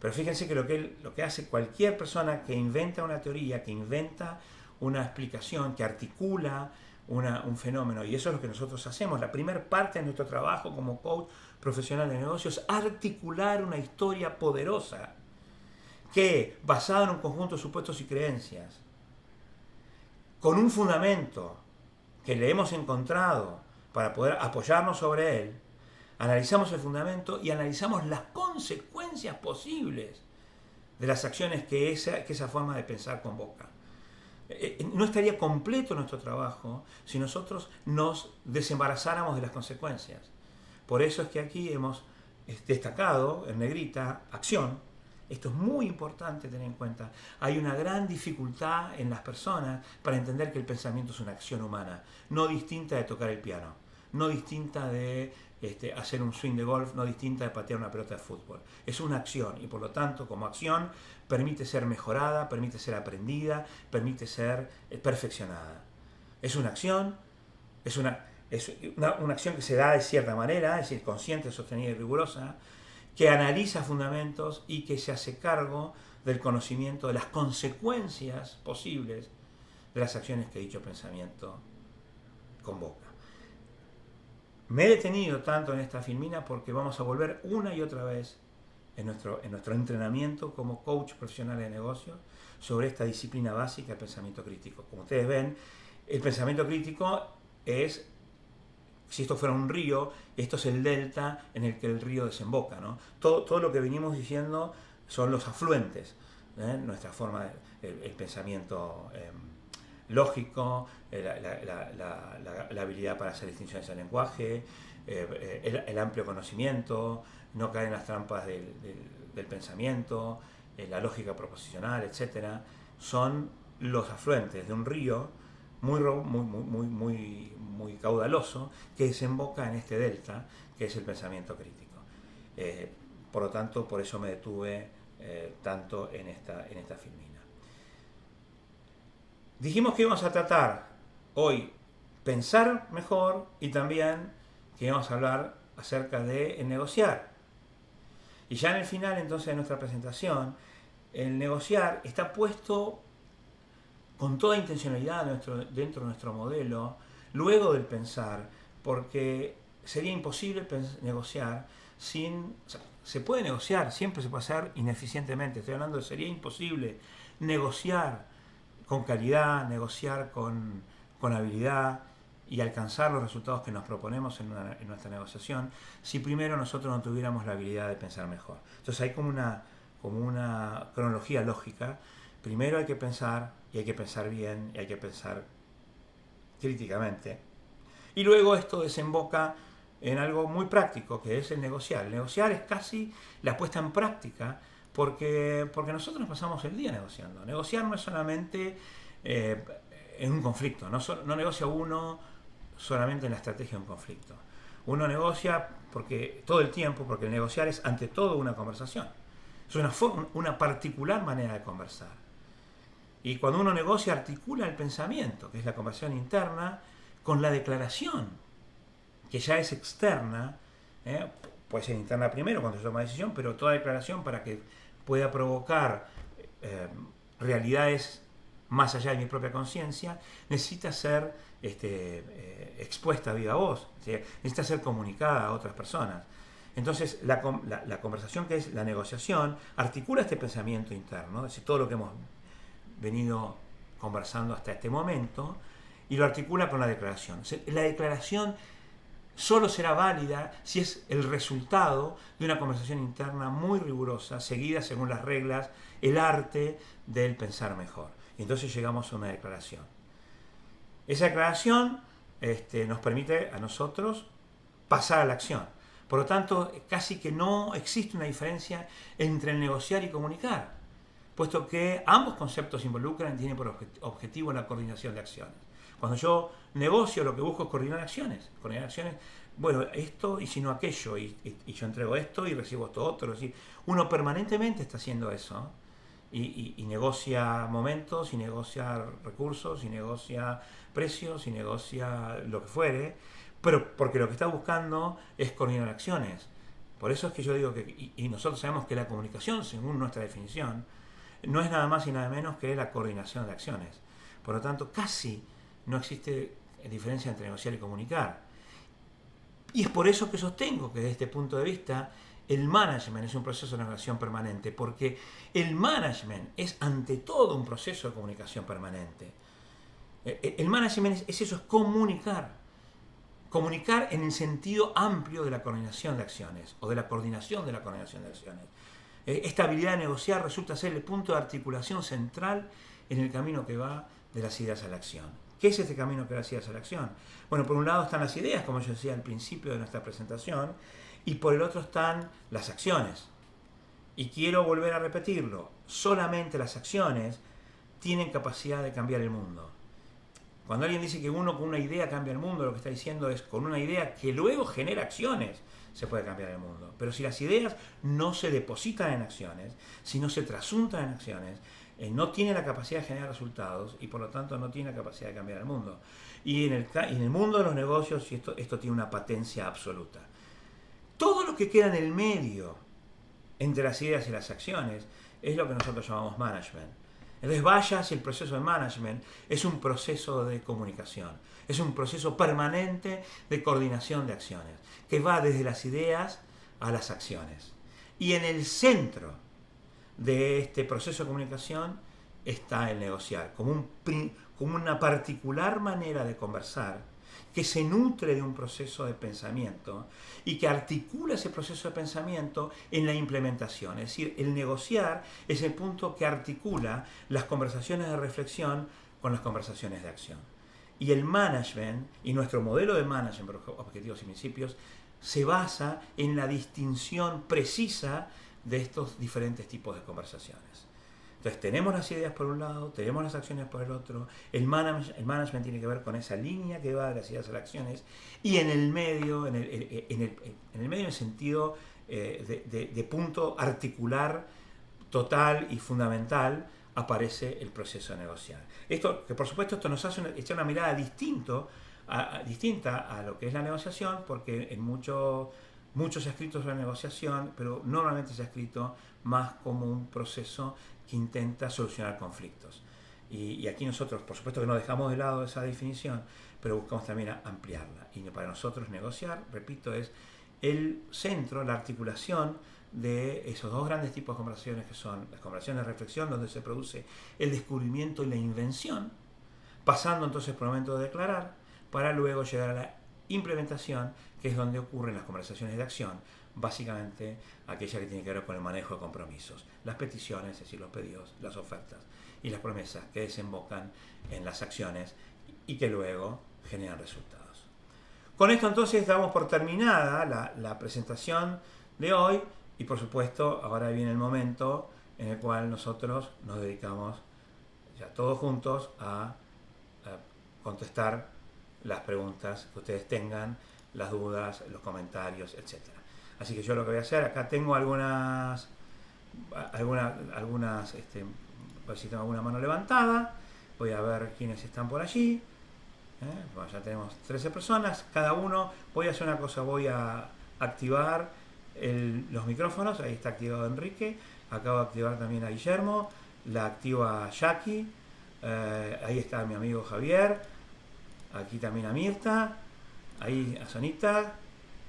Pero fíjense que lo que hace cualquier persona que inventa una teoría, que inventa una explicación, que articula un fenómeno, y eso es lo que nosotros hacemos. La primera parte de nuestro trabajo como coach profesional de negocios es articular una historia poderosa que, basada en un conjunto de supuestos y creencias, con un fundamento que le hemos encontrado para poder apoyarnos sobre él, analizamos el fundamento y analizamos las consecuencias posibles de las acciones que esa forma de pensar convoca. No estaría completo nuestro trabajo si nosotros nos desembarazáramos de las consecuencias. Por eso es que aquí hemos destacado en negrita acción. Esto es muy importante tener en cuenta. Hay una gran dificultad en las personas para entender que el pensamiento es una acción humana, no distinta de tocar el piano, no distinta de hacer un swing de golf, no distinta de patear una pelota de fútbol. Es una acción y por lo tanto como acción permite ser mejorada, permite ser aprendida, permite ser perfeccionada. Es una acción, es una acción que se da de cierta manera, es decir, consciente, sostenida y rigurosa, que analiza fundamentos y que se hace cargo del conocimiento de las consecuencias posibles de las acciones que dicho pensamiento convoca. Me he detenido tanto en esta filmina porque vamos a volver una y otra vez en nuestro entrenamiento como coach profesional de negocios sobre esta disciplina básica del pensamiento crítico. Como ustedes ven, el pensamiento crítico es, si esto fuera un río, esto es el delta en el que el río desemboca, ¿no? Todo lo que venimos diciendo son los afluentes, nuestra forma, el pensamiento lógico, la habilidad para hacer distinciones en lenguaje, el amplio conocimiento, no caer en las trampas del pensamiento, la lógica proposicional, etc. Son los afluentes de un río muy caudaloso que desemboca en este delta que es el pensamiento crítico. Por lo tanto, por eso me detuve tanto en esta filmina. Dijimos que íbamos a tratar hoy pensar mejor y también que íbamos a hablar acerca de el negociar. Y ya en el final entonces de nuestra presentación, el negociar está puesto con toda intencionalidad dentro de nuestro modelo, luego del pensar, porque sería imposible negociar sin... O sea, se puede negociar, siempre se puede hacer ineficientemente. Estoy hablando de sería imposible negociar con calidad, negociar con habilidad y alcanzar los resultados que nos proponemos en nuestra negociación si primero nosotros no tuviéramos la habilidad de pensar mejor. Entonces hay como una cronología lógica primero hay que pensar, y hay que pensar bien, y hay que pensar críticamente. Y luego esto desemboca en algo muy práctico, que es el negociar. El negociar es casi la puesta en práctica, porque nosotros nos pasamos el día negociando. Negociar no es solamente eh, en un conflicto, no negocia uno solamente en la estrategia de un conflicto. Uno negocia porque todo el tiempo, porque el negociar es ante todo una conversación. Es una particular manera de conversar. Y cuando uno negocia, articula el pensamiento, que es la conversación interna, con la declaración, que ya es externa. ¿eh? Puede ser interna primero cuando se toma decisión, pero toda declaración para que pueda provocar eh, realidades más allá de mi propia conciencia, necesita ser expuesta a viva voz, necesita ser comunicada a otras personas. Entonces, la conversación, que es la negociación, articula este pensamiento interno, es decir, todo lo que hemos venido conversando hasta este momento, y lo articula con la declaración. La declaración solo será válida si es el resultado de una conversación interna muy rigurosa, seguida según las reglas, el arte del pensar mejor. Y entonces llegamos a una declaración. Esa declaración nos permite a nosotros pasar a la acción. Por lo tanto, casi que no existe una diferencia entre el negociar y comunicar, puesto que ambos conceptos involucran y tienen por objetivo la coordinación de acciones. Cuando yo negocio, lo que busco es coordinar acciones. Coordinar acciones, bueno, esto y si no aquello, y yo entrego esto y recibo esto otro. Es decir, uno permanentemente está haciendo eso, y negocia momentos, y negocia recursos, y negocia precios, y negocia lo que fuere, pero porque lo que está buscando es coordinar acciones. Por eso es que yo digo que, y nosotros sabemos que la comunicación, según nuestra definición, no es nada más y nada menos que la coordinación de acciones. Por lo tanto, casi no existe diferencia entre negociar y comunicar. Y es por eso que sostengo que desde este punto de vista el management es un proceso de negociación permanente, porque el management es ante todo un proceso de comunicación permanente. El management es eso, es comunicar. Comunicar en el sentido amplio de la coordinación de acciones, o de la coordinación de la coordinación de acciones. Esta habilidad de negociar resulta ser el punto de articulación central en el camino que va de las ideas a la acción. ¿Qué es este camino que va de las ideas a la acción? Bueno, por un lado están las ideas, como yo decía al principio de nuestra presentación, y por el otro están las acciones. Y quiero volver a repetirlo, solamente las acciones tienen capacidad de cambiar el mundo. Cuando alguien dice que uno con una idea cambia el mundo, lo que está diciendo es con una idea que luego genera acciones se puede cambiar el mundo. Pero si las ideas no se depositan en acciones, si no se trasuntan en acciones, no tiene la capacidad de generar resultados y por lo tanto no tiene la capacidad de cambiar el mundo. Y en el mundo de los negocios esto tiene una patencia absoluta. Todo lo que queda en el medio entre las ideas y las acciones es lo que nosotros llamamos management. Entonces vaya si el proceso de management es un proceso de comunicación, es un proceso permanente de coordinación de acciones, que va desde las ideas a las acciones. Y en el centro de este proceso de comunicación está el negociar, como una particular manera de conversar que se nutre de un proceso de pensamiento y que articula ese proceso de pensamiento en la implementación. Es decir, el negociar es el punto que articula las conversaciones de reflexión con las conversaciones de acción. Y el management, y nuestro modelo de management por objetivos y principios, se basa en la distinción precisa de estos diferentes tipos de conversaciones. Entonces tenemos las ideas por un lado, tenemos las acciones por el otro, el management tiene que ver con esa línea que va de las ideas a las acciones, y en el medio, en el sentido de punto articular, total y fundamental, aparece el proceso de negociar. Esto, que por supuesto esto nos hace echar una mirada distinta a lo que es la negociación, porque en muchos se ha escrito sobre la negociación, pero normalmente se ha escrito más como un proceso que intenta solucionar conflictos. Y aquí nosotros, por supuesto que no dejamos de lado esa definición, pero buscamos también ampliarla. Y para nosotros negociar, repito, es el centro, la articulación de esos dos grandes tipos de conversaciones, que son las conversaciones de reflexión, donde se produce el descubrimiento y la invención, pasando entonces por el momento de declarar, para luego llegar a la implementación, que es donde ocurren las conversaciones de acción, básicamente aquella que tiene que ver con el manejo de compromisos, las peticiones, es decir, los pedidos, las ofertas y las promesas que desembocan en las acciones y que luego generan resultados. Con esto entonces damos por terminada la presentación de hoy y por supuesto ahora viene el momento en el cual nosotros nos dedicamos ya todos juntos a contestar las preguntas que ustedes tengan, las dudas, los comentarios, etc. Así que yo lo que voy a hacer, acá tengo algunas a ver si tengo alguna mano levantada, voy a ver quiénes están por allí. Bueno, ya tenemos 13 personas, cada uno, voy a hacer una cosa, voy a activar los micrófonos, ahí está activado Enrique, acabo de activar también a Guillermo, la activo a Jackie, ahí está mi amigo Javier, aquí también a Mirta, ahí a Sonita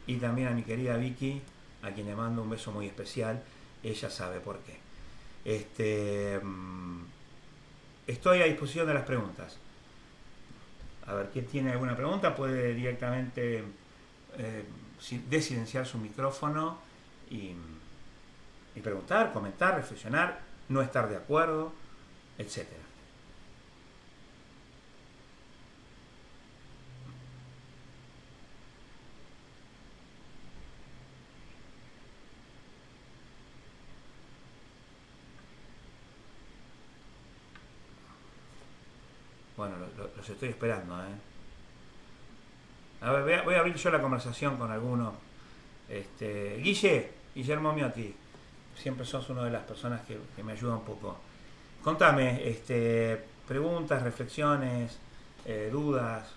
y también a mi querida Vicky, a quien le mando un beso muy especial, ella sabe por qué. Estoy a disposición de las preguntas. A ver, ¿quién tiene alguna pregunta? Puede directamente desilenciar su micrófono y preguntar, comentar, reflexionar, no estar de acuerdo, etcétera. Bueno, los estoy esperando, ¿eh? A ver, voy a abrir yo la conversación con alguno. Guillermo Miotti, siempre sos una de las personas que me ayuda un poco. Contame, preguntas, reflexiones, dudas,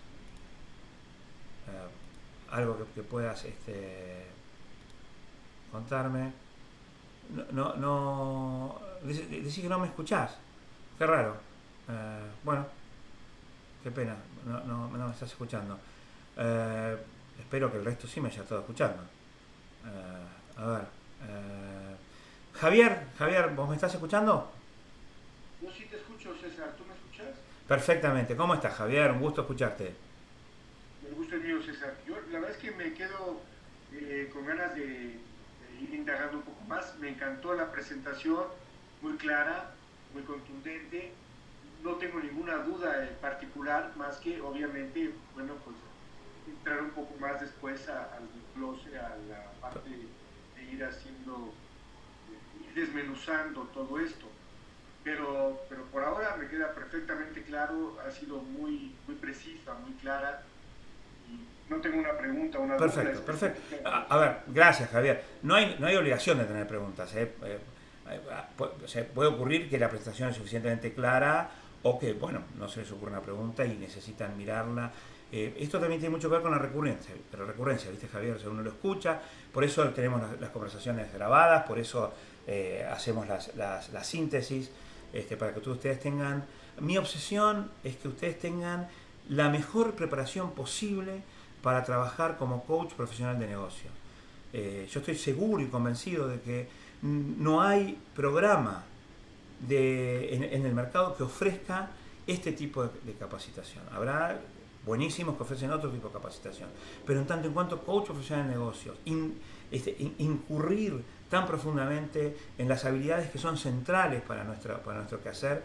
algo que puedas contarme. Decís que no me escuchás. Qué raro. Bueno, qué pena, no me estás escuchando. Espero que el resto sí me haya estado escuchando. A ver. Javier, ¿vos me estás escuchando? Yo sí te escucho, César. ¿Tú me escuchas? Perfectamente. ¿Cómo estás, Javier? Un gusto escucharte. El gusto es mío, César. Yo la verdad es que me quedo con ganas de ir indagando un poco más. Me encantó la presentación, muy clara, muy contundente. No tengo ninguna duda en particular, más que obviamente, bueno, pues entrar un poco más después al desglose, a la parte de ir haciendo, ir desmenuzando todo esto. Pero por ahora me queda perfectamente claro, ha sido muy precisa, muy clara y no tengo una pregunta, una duda Perfecto, perfecto. específica. A ver, gracias, Javier. No hay obligación de tener preguntas, ¿eh? O sea, puede ocurrir que la presentación es suficientemente clara o que, bueno, no se les ocurre una pregunta y necesitan mirarla. Esto también tiene mucho que ver con la recurrencia, ¿viste, Javier? O sea, uno lo escucha, por eso tenemos las conversaciones grabadas, por eso hacemos las síntesis, para que todos ustedes tengan... Mi obsesión es que ustedes tengan la mejor preparación posible para trabajar como coach profesional de negocios. Yo estoy seguro y convencido de que no hay programa en el mercado que ofrezca este tipo de capacitación. Habrá buenísimos que ofrecen otro tipo de capacitación, pero en tanto en cuanto coach profesional de negocios, incurrir tan profundamente en las habilidades que son centrales para nuestro quehacer,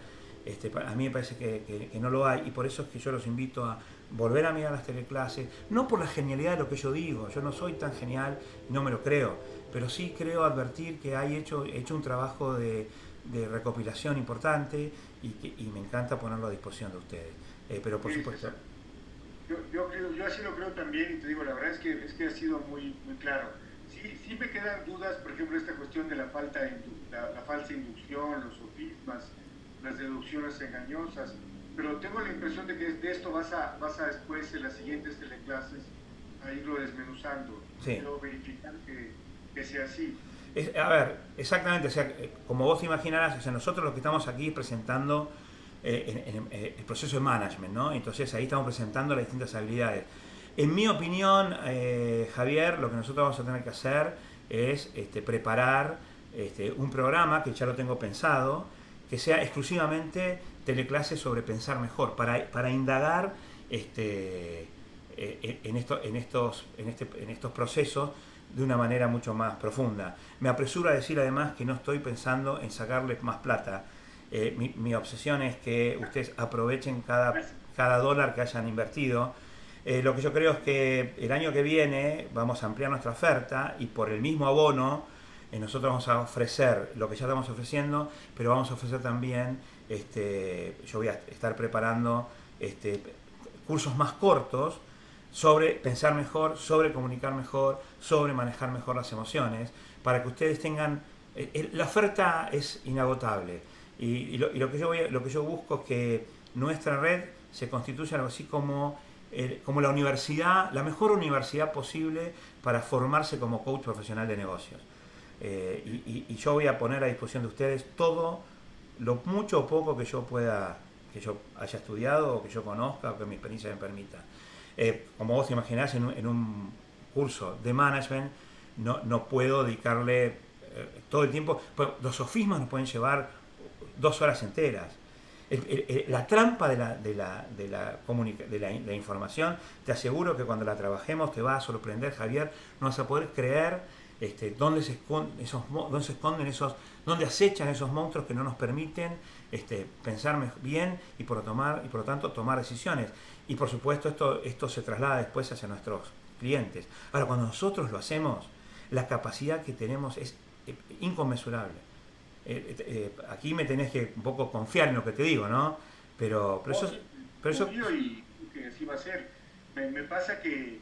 a mí me parece que no lo hay, y por eso es que yo los invito a volver a mirar las teleclases, no por la genialidad de lo que yo digo, yo no soy tan genial, no me lo creo, pero sí creo advertir que he hecho un trabajo de recopilación importante y me encanta ponerlo a disposición de ustedes. Pero por Sí, supuesto, César. Yo así lo creo también y te digo, la verdad es que ha sido muy claro. Sí me quedan dudas, por ejemplo, esta cuestión de la falsa inducción, los sofismas, las deducciones engañosas, pero tengo la impresión de que de esto vas a después en las siguientes teleclases a irlo desmenuzando. sí. Quiero verificar que sea así. A ver, exactamente, o sea, como vos te imaginarás, o sea, nosotros lo que estamos aquí presentando el proceso de management, ¿no? Entonces ahí estamos presentando las distintas habilidades. En mi opinión, Javier, lo que nosotros vamos a tener que hacer es preparar un programa, que ya lo tengo pensado, que sea exclusivamente teleclases sobre pensar mejor, para indagar en estos procesos de una manera mucho más profunda. Me apresuro a decir además que no estoy pensando en sacarles más plata. Mi obsesión es que ustedes aprovechen cada dólar que hayan invertido. Lo que yo creo es que el año que viene vamos a ampliar nuestra oferta y por el mismo abono nosotros vamos a ofrecer lo que ya estamos ofreciendo, pero vamos a ofrecer también, yo voy a estar preparando cursos más cortos sobre pensar mejor, sobre comunicar mejor, sobre manejar mejor las emociones, para que ustedes tengan... la oferta es inagotable y lo que yo busco es que nuestra red se constituya algo así como la universidad, la mejor universidad posible para formarse como coach profesional de negocios. Y yo voy a poner a disposición de ustedes todo, lo mucho o poco que yo pueda, que yo haya estudiado o que yo conozca o que mi experiencia me permita. Como vos te imaginás, en un curso de management no puedo dedicarle todo el tiempo. Los sofismas nos pueden llevar 2 horas enteras. La trampa de la información, te aseguro que cuando la trabajemos te va a sorprender, Javier. No vas a poder creer dónde se esconden dónde acechan esos monstruos que no nos permiten pensar bien y por lo tanto tomar decisiones. Y por supuesto esto se traslada después hacia nuestros clientes. Ahora, cuando nosotros lo hacemos, la capacidad que tenemos es inconmensurable. Aquí me tenés que un poco confiar en lo que te digo, ¿no? Pero eso y que así va a ser. Me pasa que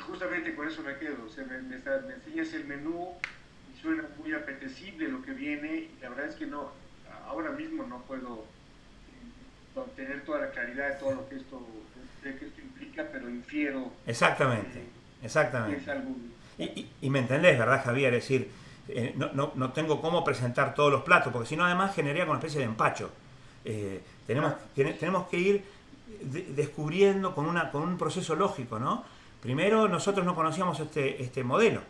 justamente con eso me quedo. O sea, me enseñas el menú y suena muy apetecible lo que viene, y la verdad es que no, ahora mismo no puedo tener toda la claridad de todo lo que esto implica, pero infiero. Exactamente, exactamente. Es algo... Y me entendés, ¿verdad, Javier? Es decir, no tengo cómo presentar todos los platos, porque si no además generaría una especie de empacho. Tenemos que ir descubriendo con un proceso lógico, ¿no? Primero, nosotros no conocíamos este modelo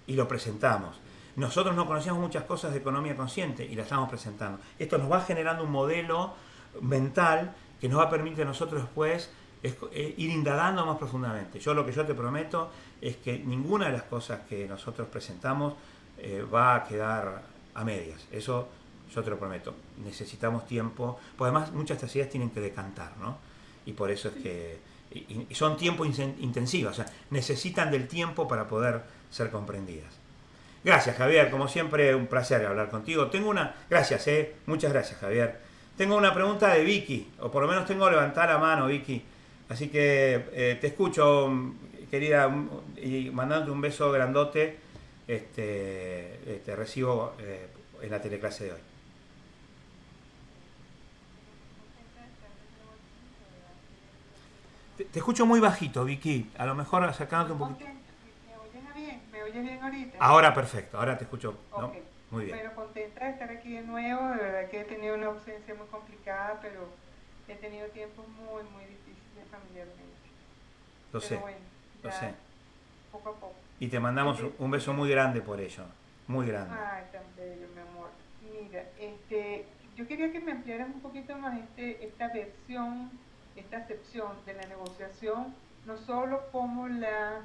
y lo presentamos. Nosotros no conocíamos muchas cosas de economía consciente y la estamos presentando. Esto nos va generando un modelo mental que nos va a permitir a nosotros después ir indagando más profundamente. Lo que yo te prometo es que ninguna de las cosas que nosotros presentamos va a quedar a medias. Eso yo te lo prometo. Necesitamos tiempo, porque además muchas de estas ideas tienen que decantar, ¿no? Y por eso es que y son tiempo intensivos, o sea, necesitan del tiempo para poder ser comprendidas. Gracias, Javier, como siempre un placer hablar contigo. Gracias, muchas gracias, Javier. Tengo una pregunta de Vicky, o por lo menos tengo levantada la mano, Vicky. Así que te escucho, querida, y mandándote un beso grandote. Te recibo en la teleclase de hoy. Te escucho muy bajito, Vicky. A lo mejor acercándote un poquito. ¿Me oyes bien? ¿Me oyes bien ahorita? Ahora perfecto, ahora te escucho, ¿no? Okay. Muy bien. Bueno, contenta de estar aquí de nuevo. De verdad que he tenido una ausencia muy complicada, pero he tenido tiempos muy, muy difíciles familiarmente. Lo sé, bueno, lo sé. Poco a poco. Y te mandamos un beso muy grande por ello. Muy grande. Ay, tan bello, mi amor. Mira, yo quería que me ampliaras un poquito más esta acepción de la negociación, no solo como la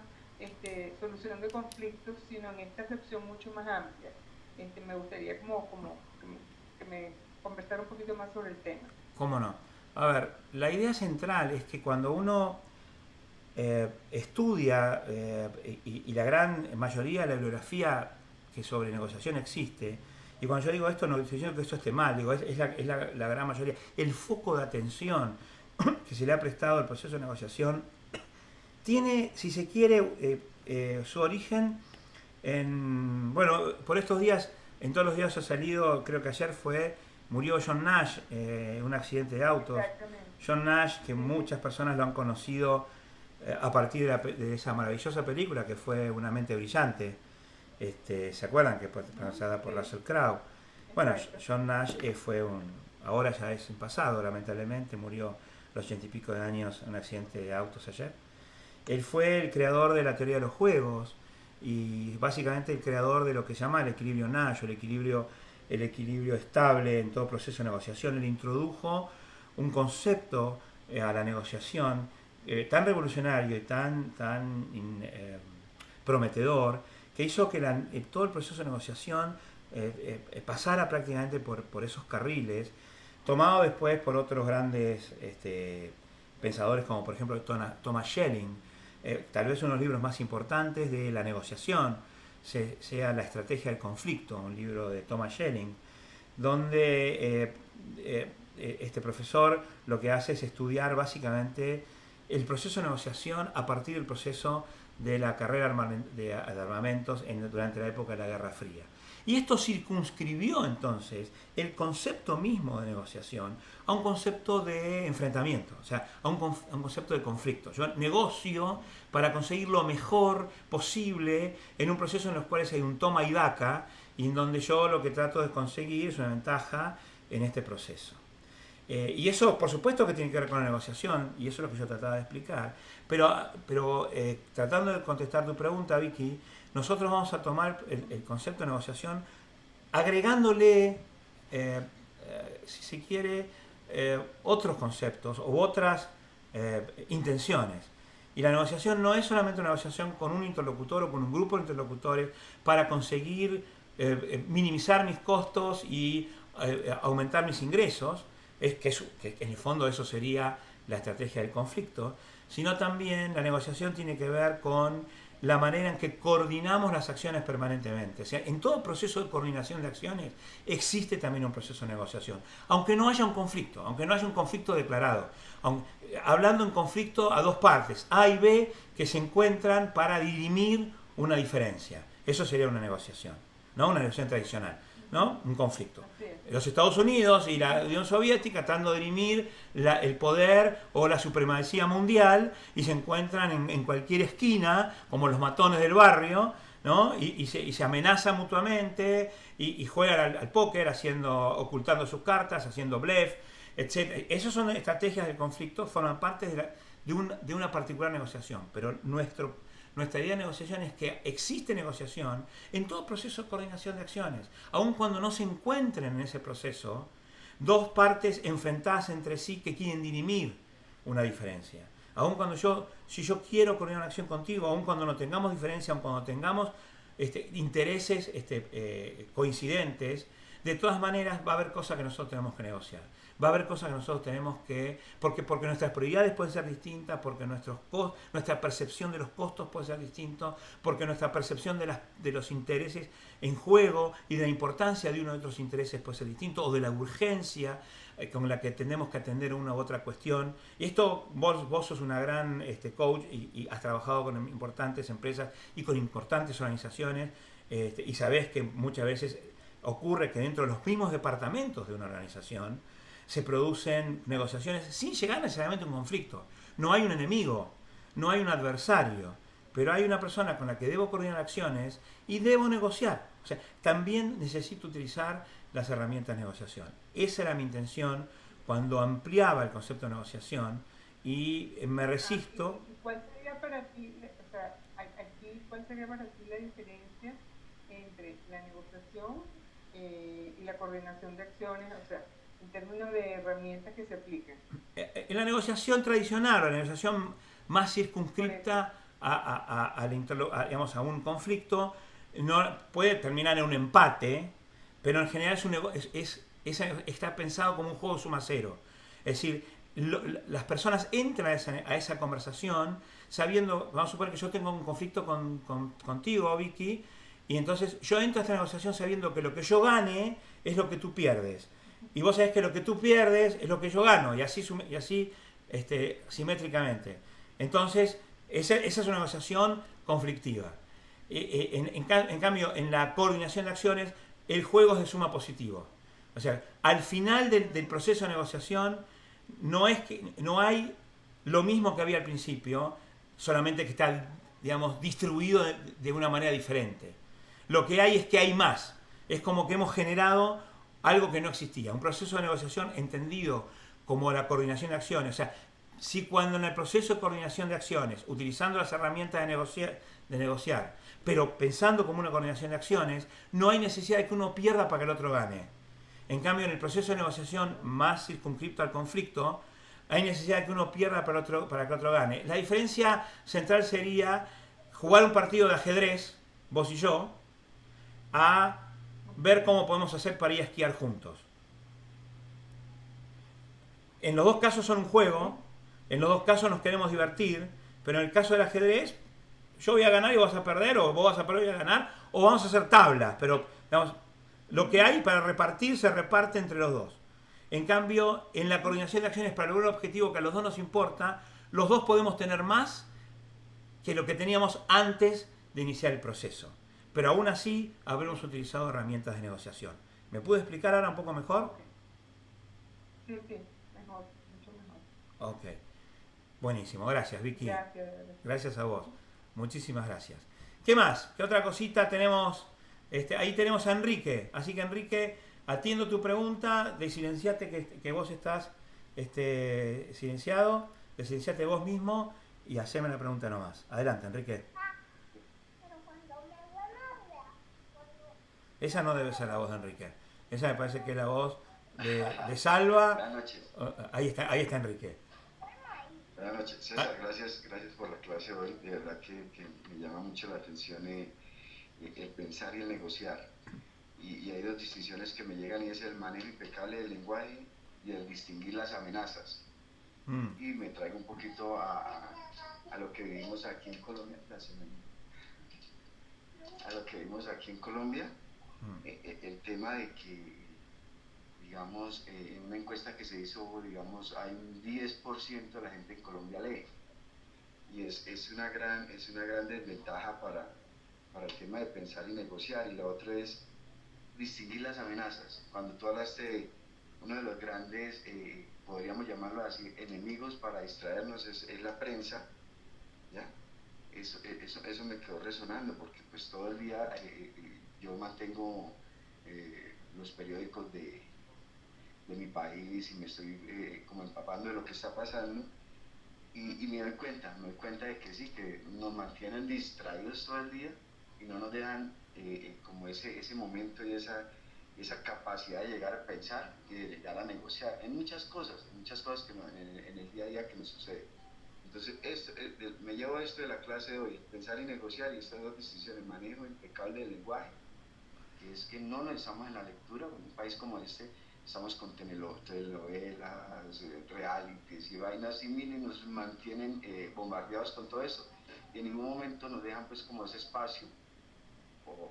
solución de conflictos, sino en esta acepción mucho más amplia. Me gustaría que me conversara un poquito más sobre el tema. ¿Cómo no? A ver, la idea central es que cuando uno estudia, y la gran mayoría de la bibliografía que sobre negociación existe, y cuando yo digo esto no estoy diciendo que esto esté mal, digo, es la gran mayoría, el foco de atención que se le ha prestado al proceso de negociación tiene, si se quiere, su origen en, bueno, por estos días, en todos los días ha salido, creo que ayer murió John Nash, un accidente de autos. John Nash, que muchas personas lo han conocido a partir de esa maravillosa película que fue Una mente brillante. ¿Se acuerdan? Que fue pronunciada por Russell Crowe. Bueno, John Nash ahora ya es en pasado, lamentablemente, murió a los 80 y pico de años en un accidente de autos ayer. Él fue el creador de la teoría de los juegos y básicamente el creador de lo que se llama el equilibrio Nash, el equilibrio estable en todo proceso de negociación. Él introdujo un concepto a la negociación tan revolucionario y tan prometedor, que hizo que todo el proceso de negociación pasara prácticamente por esos carriles, tomado después por otros grandes pensadores como por ejemplo Thomas Schelling, tal vez uno de los libros más importantes de la negociación, sea La estrategia del conflicto, un libro de Thomas Schelling, donde este profesor lo que hace es estudiar básicamente el proceso de negociación a partir del proceso de la carrera de armamentos durante la época de la Guerra Fría. Y esto circunscribió entonces el concepto mismo de negociación a un concepto de enfrentamiento, o sea, a un concepto de conflicto. Yo negocio para conseguir lo mejor posible en un proceso en el cual hay un toma y daca, y en donde yo lo que trato de conseguir es una ventaja en este proceso. Y eso, por supuesto, que tiene que ver con la negociación, y eso es lo que yo trataba de explicar. Pero tratando de contestar tu pregunta, Vicky, nosotros vamos a tomar el concepto de negociación agregándole, si se quiere, otros conceptos u otras intenciones. Y la negociación no es solamente una negociación con un interlocutor o con un grupo de interlocutores para conseguir minimizar mis costos y aumentar mis ingresos, que en el fondo eso sería la estrategia del conflicto, sino también la negociación tiene que ver con la manera en que coordinamos las acciones permanentemente. O sea, en todo proceso de coordinación de acciones existe también un proceso de negociación, aunque no haya un conflicto declarado, hablando en conflicto a dos partes, A y B, que se encuentran para dirimir una diferencia. Eso sería una negociación, no una negociación tradicional, ¿no? Un conflicto. Los Estados Unidos y la Unión Soviética tratando de dirimir el poder o la supremacía mundial, y se encuentran en cualquier esquina como los matones del barrio, ¿no? Y se amenazan mutuamente y juegan al póker ocultando sus cartas, haciendo bluff, etc. Esas son estrategias del conflicto, forman parte de una particular negociación, pero nuestra idea de negociación es que existe negociación en todo proceso de coordinación de acciones, aun cuando no se encuentren en ese proceso dos partes enfrentadas entre sí que quieren dirimir una diferencia. Aun cuando si yo quiero coordinar una acción contigo, aun cuando no tengamos diferencia, aun cuando tengamos intereses coincidentes, de todas maneras va a haber cosas que nosotros tenemos que negociar. Va a haber cosas que nosotros tenemos que... Porque nuestras prioridades pueden ser distintas, porque nuestra percepción de los costos puede ser distinta, porque nuestra percepción de los intereses en juego y de la importancia de uno de otros intereses puede ser distinto, o de la urgencia con la que tenemos que atender una u otra cuestión. Y esto, vos sos una gran coach y has trabajado con importantes empresas y con importantes organizaciones, y sabés que muchas veces ocurre que dentro de los mismos departamentos de una organización se producen negociaciones sin llegar necesariamente a un conflicto. No hay un enemigo, no hay un adversario, pero hay una persona con la que debo coordinar acciones y debo negociar. O sea, también necesito utilizar las herramientas de negociación. Esa era mi intención cuando ampliaba el concepto de negociación, y me resisto. ¿Cuál sería para ti, cuál sería para ti la diferencia entre la negociación y la coordinación de acciones, o sea, en términos de herramientas que se aplican? En la negociación tradicional, la negociación más circunscripta a un conflicto, no puede terminar en un empate, pero en general está pensado como un juego de suma cero. Es decir, las personas entran a esa conversación sabiendo, vamos a suponer que yo tengo un conflicto contigo, Vicky, y entonces yo entro a esta negociación sabiendo que lo que yo gane es lo que tú pierdes. Y vos sabés que lo que tú pierdes es lo que yo gano, y así simétricamente. Entonces, esa es una negociación conflictiva. En cambio, en la coordinación de acciones, el juego es de suma positivo. O sea, al final del proceso de negociación, no hay lo mismo que había al principio, solamente que está, digamos, distribuido de una manera diferente. Lo que hay es que hay más. Es como que hemos generado algo que no existía. Un proceso de negociación entendido como la coordinación de acciones. O sea, si cuando en el proceso de coordinación de acciones, utilizando las herramientas de negociar, pero pensando como una coordinación de acciones, no hay necesidad de que uno pierda para que el otro gane. En cambio, en el proceso de negociación más circunscripto al conflicto, hay necesidad de que uno pierda para que otro gane. La diferencia central sería jugar un partido de ajedrez, vos y yo, a ver cómo podemos hacer para ir a esquiar juntos. En los dos casos son un juego, en los dos casos nos queremos divertir, pero en el caso del ajedrez, yo voy a ganar y vos vas a perder, o vos vas a perder y voy a ganar, o vamos a hacer tablas, pero digamos, lo que hay para repartir se reparte entre los dos. En cambio, en la coordinación de acciones para lograr un objetivo que a los dos nos importa, los dos podemos tener más que lo que teníamos antes de iniciar el proceso. Pero aún así, habremos utilizado herramientas de negociación. ¿Me pude explicar ahora un poco mejor? Sí, mejor, mucho mejor. Ok. Buenísimo, gracias Vicky. Gracias. Gracias a vos. Muchísimas gracias. ¿Qué más? ¿Qué otra cosita tenemos? Ahí tenemos a Enrique. Así que Enrique, atiendo tu pregunta, desilenciate que vos estás silenciado, desilenciate vos mismo y haceme la pregunta nomás. Adelante, Enrique. Esa no debe ser la voz de Enrique. Esa me parece que es la voz de Salva. Buenas noches. Ahí está Enrique. Buenas noches, César, gracias por la clase hoy. De verdad que me llama mucho la atención el pensar y el negociar. Y hay dos distinciones que me llegan, y es el manejo impecable del lenguaje y el distinguir las amenazas. Y me traigo un poquito a lo que vivimos aquí en Colombia. A lo que vimos aquí en Colombia, el tema de que, digamos, en una encuesta que se hizo, digamos, hay un 10% de la gente en Colombia lee, y es una gran desventaja para el tema de pensar y negociar. Y la otra es distinguir las amenazas. Cuando tú hablaste de uno de los grandes, podríamos llamarlo así, enemigos para distraernos, es la prensa, ¿ya? Eso me quedó resonando, porque pues todo el día yo mantengo los periódicos de mi país, y me estoy como empapando de lo que está pasando, y me doy cuenta de que sí, que nos mantienen distraídos todo el día y no nos dejan como ese momento y esa capacidad de llegar a pensar y de llegar a negociar en muchas cosas que en el día a día que nos sucede. Entonces, me llevo esto de la clase de hoy, pensar y negociar, y estas dos distinciones: manejo impecable del lenguaje, que es que no nos estamos en la lectura. En un país como este estamos con telenovelas, realities y vainas, y miren, nos mantienen bombardeados con todo eso, y en ningún momento nos dejan pues como ese espacio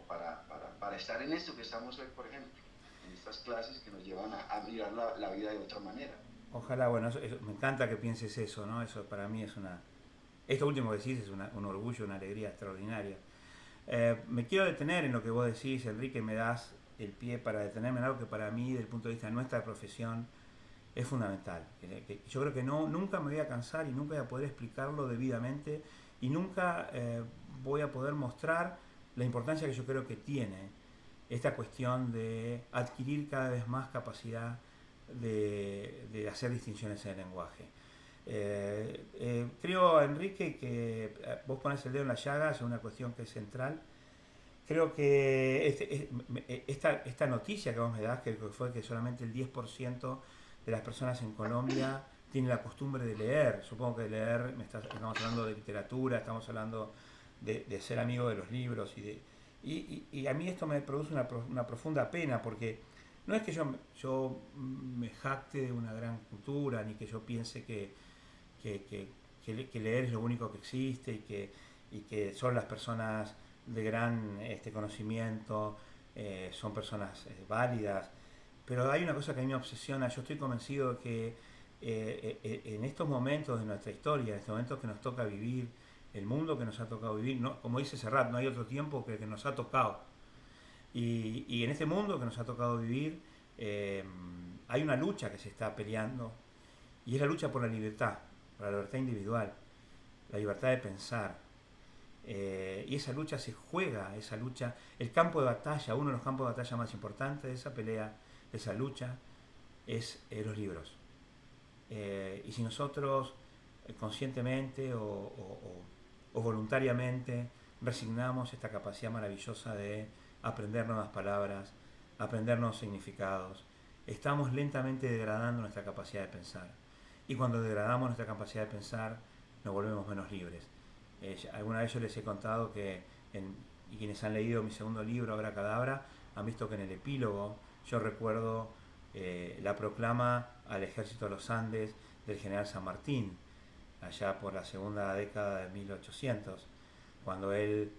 para estar en esto que estamos hoy, por ejemplo, en estas clases que nos llevan a mirar la vida de otra manera. Ojalá, bueno, me encanta que pienses eso, ¿no? Eso para mí es esto último que decís es un orgullo, una alegría extraordinaria. Me quiero detener en lo que vos decís, Enrique, me das el pie para detenerme en algo que para mí, desde el punto de vista de nuestra profesión, es fundamental. Yo creo que nunca me voy a cansar y nunca voy a poder explicarlo debidamente, y nunca voy a poder mostrar la importancia que yo creo que tiene esta cuestión de adquirir cada vez más capacidad de hacer distinciones en el lenguaje. Creo, Enrique, que vos pones el dedo en la llaga, es una cuestión que es central. Creo que esta noticia que vos me das, que fue que solamente el 10% de las personas en Colombia tiene la costumbre de leer. Supongo que leer, estamos hablando de literatura, estamos hablando de ser amigo de los libros, y a mí esto me produce una profunda pena, porque no es que yo me jacte de una gran cultura, ni que yo piense que leer es lo único que existe, y que son las personas de gran conocimiento, son personas válidas. Pero hay una cosa que a mí me obsesiona. Yo estoy convencido de que en estos momentos de nuestra historia, en estos momentos que nos toca vivir, el mundo que nos ha tocado vivir, no, como dice Serrat, no hay otro tiempo que nos ha tocado. Y en este mundo que nos ha tocado vivir, hay una lucha que se está peleando, y es la lucha por la libertad individual, la libertad de pensar. Y esa lucha se juega, el campo de batalla, uno de los campos de batalla más importantes de esa pelea, de esa lucha, es los libros. Y si nosotros conscientemente o voluntariamente resignamos esta capacidad maravillosa de aprender nuevas palabras, aprender nuevos significados, estamos lentamente degradando nuestra capacidad de pensar. y cuando degradamos nuestra capacidad de pensar nos volvemos menos libres. Alguna vez yo les he contado que, y quienes han leído mi segundo libro, Abracadabra, han visto que en el epílogo yo recuerdo la proclama al ejército de los Andes del general San Martín, allá por la segunda década de 1800, cuando él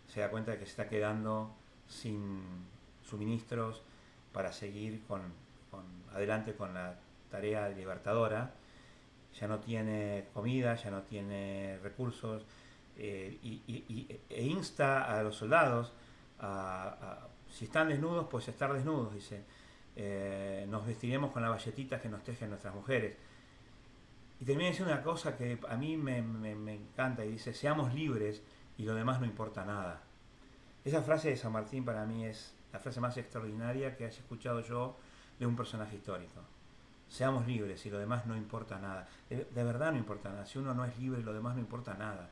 se da cuenta de que se está quedando sin suministros para seguir adelante con la tarea libertadora. Ya no tiene comida, ya no tiene recursos, e insta a los soldados si están desnudos, pues estar desnudos, dice. Nos vestiremos con las bayetitas que nos tejen nuestras mujeres. Y termina diciendo una cosa que a mí me encanta, y dice: seamos libres y lo demás no importa nada. Esa frase de San Martín para mí es la frase más extraordinaria que haya escuchado yo de un personaje histórico. Seamos libres y lo demás no importa nada. De verdad no importa nada. Si uno no es libre, lo demás no importa nada.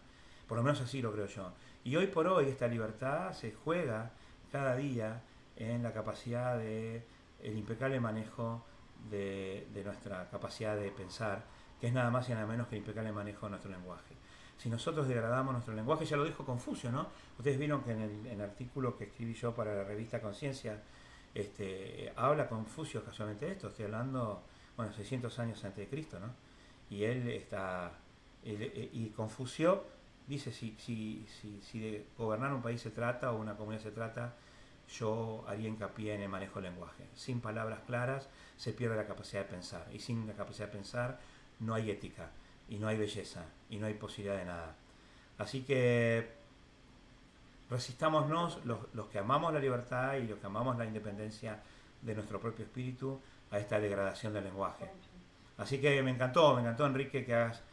Por lo menos así lo creo yo. Y hoy por hoy esta libertad se juega cada día en la capacidad de el impecable manejo de nuestra capacidad de pensar, que es nada más y nada menos que el impecable manejo de nuestro lenguaje. Si nosotros degradamos nuestro lenguaje, ya lo dijo Confucio, ¿no? Ustedes vieron que en el artículo que escribí yo para la revista Conciencia, habla Confucio casualmente de esto. Estoy hablando, 600 años antes de Cristo, ¿no? Y y Confucio dice: si de gobernar un país se trata o una comunidad se trata, yo haría hincapié en el manejo del lenguaje. Sin palabras claras se pierde la capacidad de pensar, y sin la capacidad de pensar no hay ética, y no hay belleza, y no hay posibilidad de nada. Así que resistámonos, los que amamos la libertad y los que amamos la independencia de nuestro propio espíritu, a esta degradación del lenguaje. Así que me encantó Enrique, que hagas,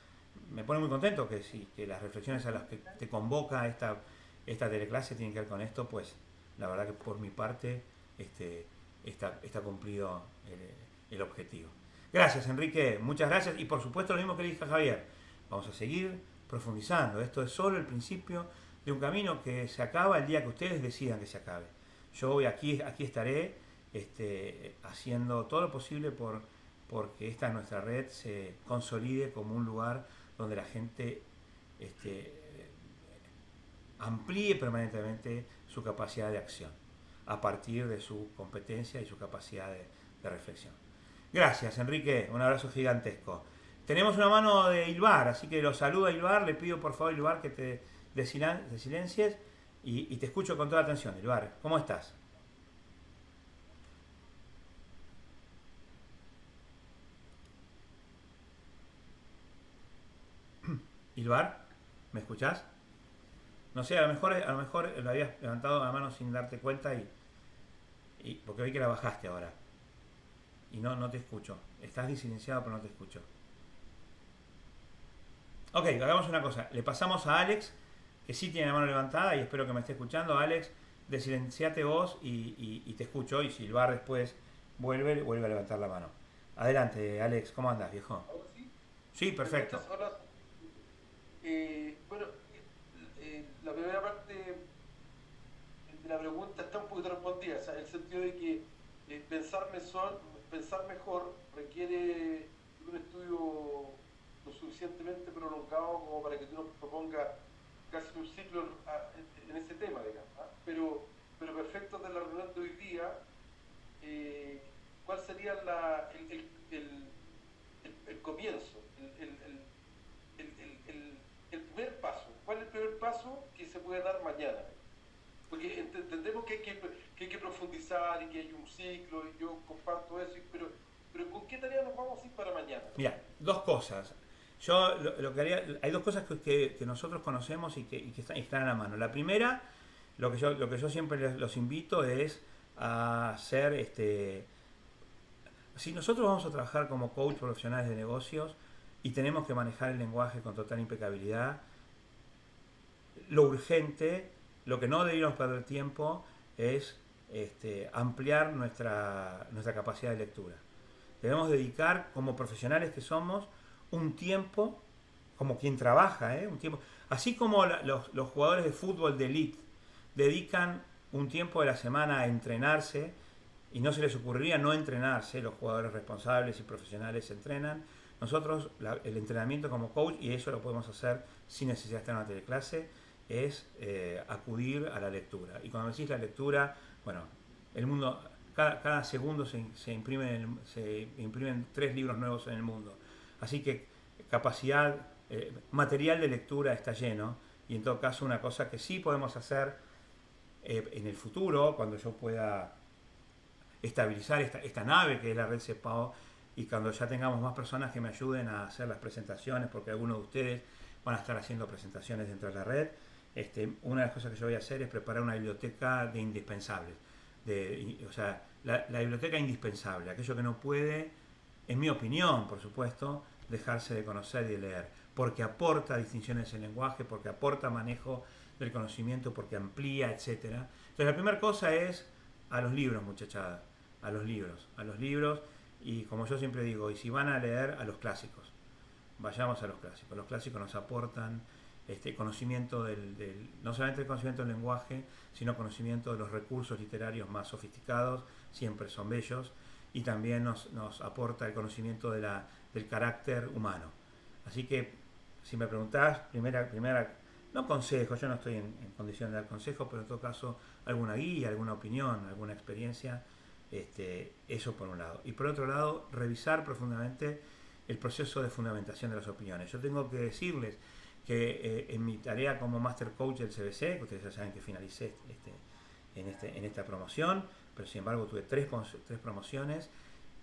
me pone muy contento que las reflexiones a las que te convoca esta teleclase tienen que ver con esto. Pues la verdad que por mi parte está cumplido el objetivo. Gracias, Enrique, muchas gracias. Y por supuesto lo mismo que le dije a Javier, vamos a seguir profundizando. Esto es solo el principio de un camino que se acaba el día que ustedes decidan que se acabe. Yo hoy aquí estaré haciendo todo lo posible porque esta nuestra red se consolide como un lugar donde la gente amplíe permanentemente su capacidad de acción a partir de su competencia y su capacidad de reflexión. Gracias, Enrique, un abrazo gigantesco. Tenemos una mano de Ilvar, así que lo saludo a Ilvar. Le pido por favor, Ilvar, que te silencies y te escucho con toda atención. Ilvar, ¿cómo estás? Ilvar, ¿me escuchás? No sé, a lo mejor lo habías levantado la mano sin darte cuenta y porque vi que la bajaste ahora. Y no te escucho. Estás disilenciado, pero no te escucho. Ok, hagamos una cosa. Le pasamos a Alex, que sí tiene la mano levantada y espero que me esté escuchando. Alex, desilenciate vos y te escucho. Y si Ilvar después vuelve a levantar la mano. Adelante, Alex. ¿Cómo andas, viejo? ¿Ahora sí? Sí, perfecto. La primera parte de la pregunta está un poquito respondida, o sea, en el sentido de que pensar mejor requiere un estudio lo suficientemente prolongado como para que tú nos propongas casi un ciclo en ese tema, digamos, ¿eh? Pero perfecto de la reunión de hoy día, ¿cuál sería el comienzo, el primer paso? ¿Cuál es el primer paso que se puede dar mañana? Porque entendemos que hay que profundizar y que hay un ciclo, y yo comparto eso, pero ¿con qué tarea nos vamos a ir para mañana? Mira, dos cosas. Yo lo que haría, hay dos cosas que nosotros conocemos y que están a la mano. La primera, lo que yo siempre los invito es a hacer si nosotros vamos a trabajar como coach profesionales de negocios y tenemos que manejar el lenguaje con total impecabilidad, lo urgente, lo que no deberíamos perder tiempo es ampliar nuestra capacidad de lectura. Debemos dedicar, como profesionales que somos, un tiempo, como quien trabaja, un tiempo, así como los jugadores de fútbol de elite dedican un tiempo de la semana a entrenarse, y no se les ocurriría no entrenarse. Los jugadores responsables y profesionales se entrenan. Nosotros, el entrenamiento como coach, y eso lo podemos hacer sin necesidad de estar en una teleclase, es acudir a la lectura. Y cuando decís la lectura, bueno, el mundo, cada segundo se imprimen 3 libros nuevos en el mundo. Así que capacidad, material de lectura está lleno, y en todo caso una cosa que sí podemos hacer en el futuro, cuando yo pueda estabilizar esta nave que es la red CEPAO, y cuando ya tengamos más personas que me ayuden a hacer las presentaciones, porque algunos de ustedes van a estar haciendo presentaciones dentro de la red, una de las cosas que yo voy a hacer es preparar una biblioteca de indispensables. O sea, la biblioteca indispensable, aquello que no puede, en mi opinión, por supuesto, dejarse de conocer y de leer, porque aporta distinciones en lenguaje, porque aporta manejo del conocimiento, porque amplía, etc. Entonces, la primera cosa es a los libros, muchachada, a los libros, y como yo siempre digo, y si van a leer, a los clásicos. Vayamos a los clásicos. Los clásicos nos aportan conocimiento no solamente el conocimiento del lenguaje, sino conocimiento de los recursos literarios más sofisticados, siempre son bellos, y también nos aporta el conocimiento del carácter humano. Así que, si me preguntás, primera no consejo, yo no estoy en condición de dar consejo, pero en todo caso, alguna guía, alguna opinión, alguna experiencia, eso por un lado. Y por otro lado, revisar profundamente el proceso de fundamentación de las opiniones. Yo tengo que decirles que en mi tarea como Master Coach del CBC, que ustedes ya saben que finalicé en esta promoción, pero sin embargo tuve 3 promociones,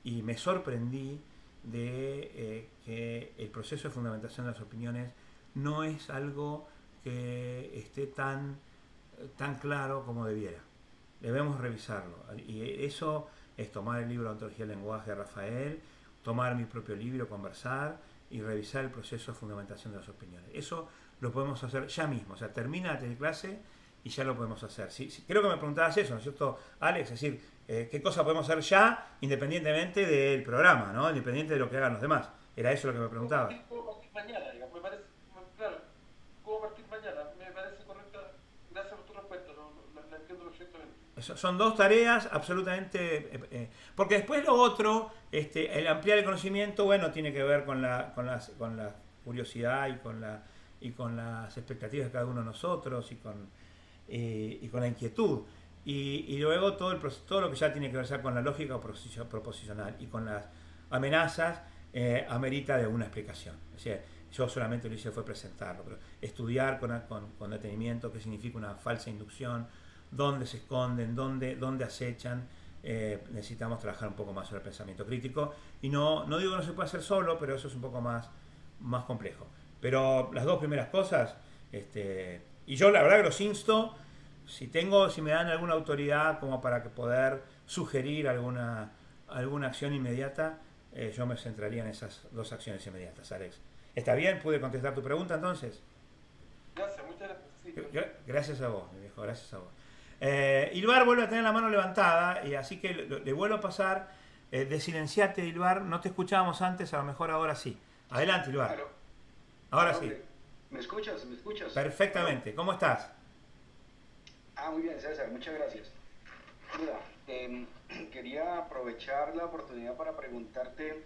y me sorprendí de que el proceso de fundamentación de las opiniones no es algo que esté tan claro como debiera. Debemos revisarlo, y eso es tomar el libro de Ontología del Lenguaje de Rafael, tomar mi propio libro, conversar y revisar el proceso de fundamentación de las opiniones. Eso lo podemos hacer ya mismo, o sea, termina la clase y ya lo podemos hacer. Creo que me preguntabas eso, ¿no es cierto, Alex? Es decir, ¿qué cosa podemos hacer ya independientemente del programa, ¿no? Independiente de lo que hagan los demás? Era eso lo que me preguntabas. ¿Cómo partir mañana? Digamos, me parece, claro, ¿cómo partir mañana? Me parece correcta. Gracias por tu respuesta, la entiendo perfectamente. Son 2 tareas absolutamente... porque después lo otro, el ampliar el conocimiento, bueno, tiene que ver con la curiosidad y con las expectativas de cada uno de nosotros y con la inquietud. Y luego todo lo que ya tiene que ver ya con la lógica proposicional y con las amenazas, amerita de una explicación. O sea, yo solamente lo hice fue presentarlo, pero estudiar con detenimiento qué significa una falsa inducción, dónde se esconden, dónde acechan. Necesitamos trabajar un poco más sobre el pensamiento crítico, y no digo que no se puede hacer solo, pero eso es un poco más complejo. Pero las 2 primeras cosas, y yo la verdad que los insto, si me dan alguna autoridad como para poder sugerir alguna acción inmediata, yo me centraría en esas 2 acciones inmediatas, Alex. ¿Está bien? ¿Pude contestar tu pregunta entonces? Gracias, muchas gracias. Sí. Gracias a vos, mi viejo, gracias a vos. Ilvar vuelve a tener la mano levantada, y así que le vuelvo a pasar. Desilenciate, Ilvar, no te escuchábamos antes, a lo mejor ahora sí. Adelante, Ilvar. Claro. Ahora sí. ¿Me escuchas? Perfectamente. ¿Cómo estás? Muy bien, César, muchas gracias. Mira, quería aprovechar la oportunidad para preguntarte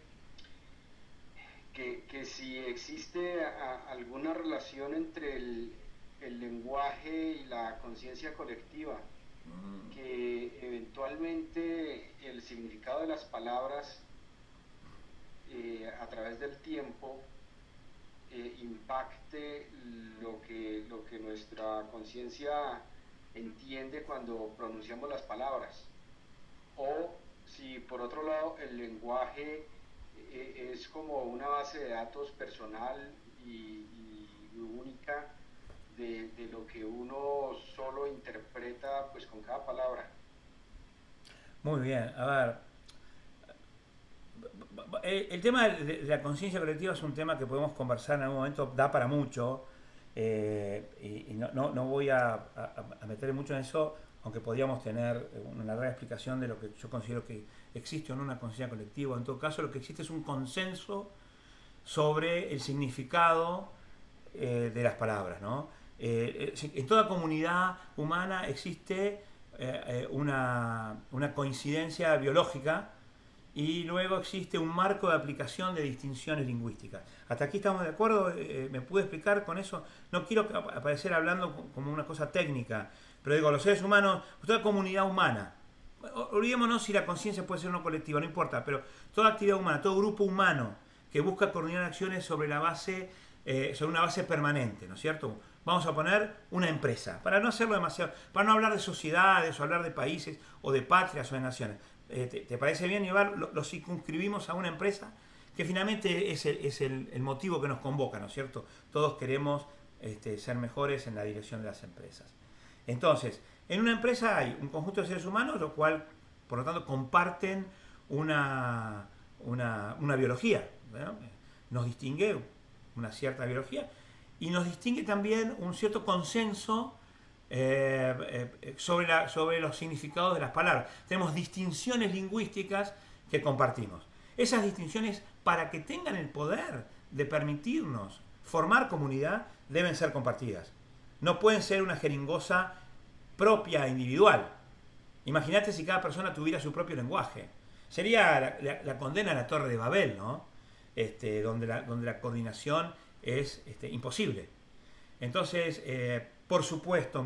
que si existe alguna relación entre el lenguaje y la conciencia colectiva, que eventualmente el significado de las palabras a través del tiempo impacte lo que nuestra conciencia entiende cuando pronunciamos las palabras, o si por otro lado el lenguaje es como una base de datos personal y única de lo que uno solo interpreta pues con cada palabra. Muy bien, a ver, el tema de la conciencia colectiva es un tema que podemos conversar en algún momento, da para mucho, y no voy a meter mucho en eso, aunque podríamos tener una larga explicación de lo que yo considero que existe o no una conciencia colectiva. En todo caso, lo que existe es un consenso sobre el significado de las palabras, ¿no? En toda comunidad humana existe una coincidencia biológica y luego existe un marco de aplicación de distinciones lingüísticas. ¿Hasta aquí estamos de acuerdo? ¿Me pude explicar con eso? No quiero aparecer hablando como una cosa técnica, pero digo, los seres humanos, toda comunidad humana, olvidémonos si la conciencia puede ser no colectiva, no importa, pero toda actividad humana, todo grupo humano que busca coordinar acciones sobre la base, sobre una base permanente, ¿no es cierto? Vamos a poner una empresa, para no hacerlo demasiado, para no hablar de sociedades, o hablar de países, o de patrias, o de naciones. ¿Te parece bien, Iván? Lo circunscribimos a una empresa que finalmente es el motivo que nos convoca, ¿no es cierto? Todos queremos ser mejores en la dirección de las empresas. Entonces, en una empresa hay un conjunto de seres humanos, lo cual, por lo tanto, comparten una biología, ¿no? Nos distingue una cierta biología y nos distingue también un cierto consenso sobre los significados de las palabras. Tenemos distinciones lingüísticas que compartimos. Esas distinciones, para que tengan el poder de permitirnos formar comunidad, deben ser compartidas. No pueden ser una jeringosa propia, individual. Imagínate si cada persona tuviera su propio lenguaje. Sería la condena a la Torre de Babel, ¿no? Donde la coordinación es imposible. Entonces, por supuesto,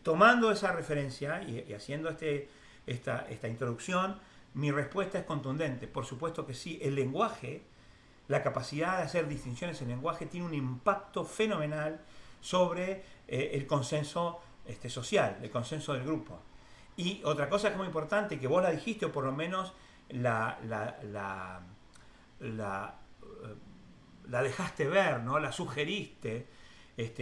tomando esa referencia y haciendo esta introducción, mi respuesta es contundente. Por supuesto que sí, el lenguaje, la capacidad de hacer distinciones en el lenguaje tiene un impacto fenomenal sobre el consenso social, el consenso del grupo. Y otra cosa que es muy importante, que vos la dijiste, o por lo menos la dejaste ver, ¿no? La sugeriste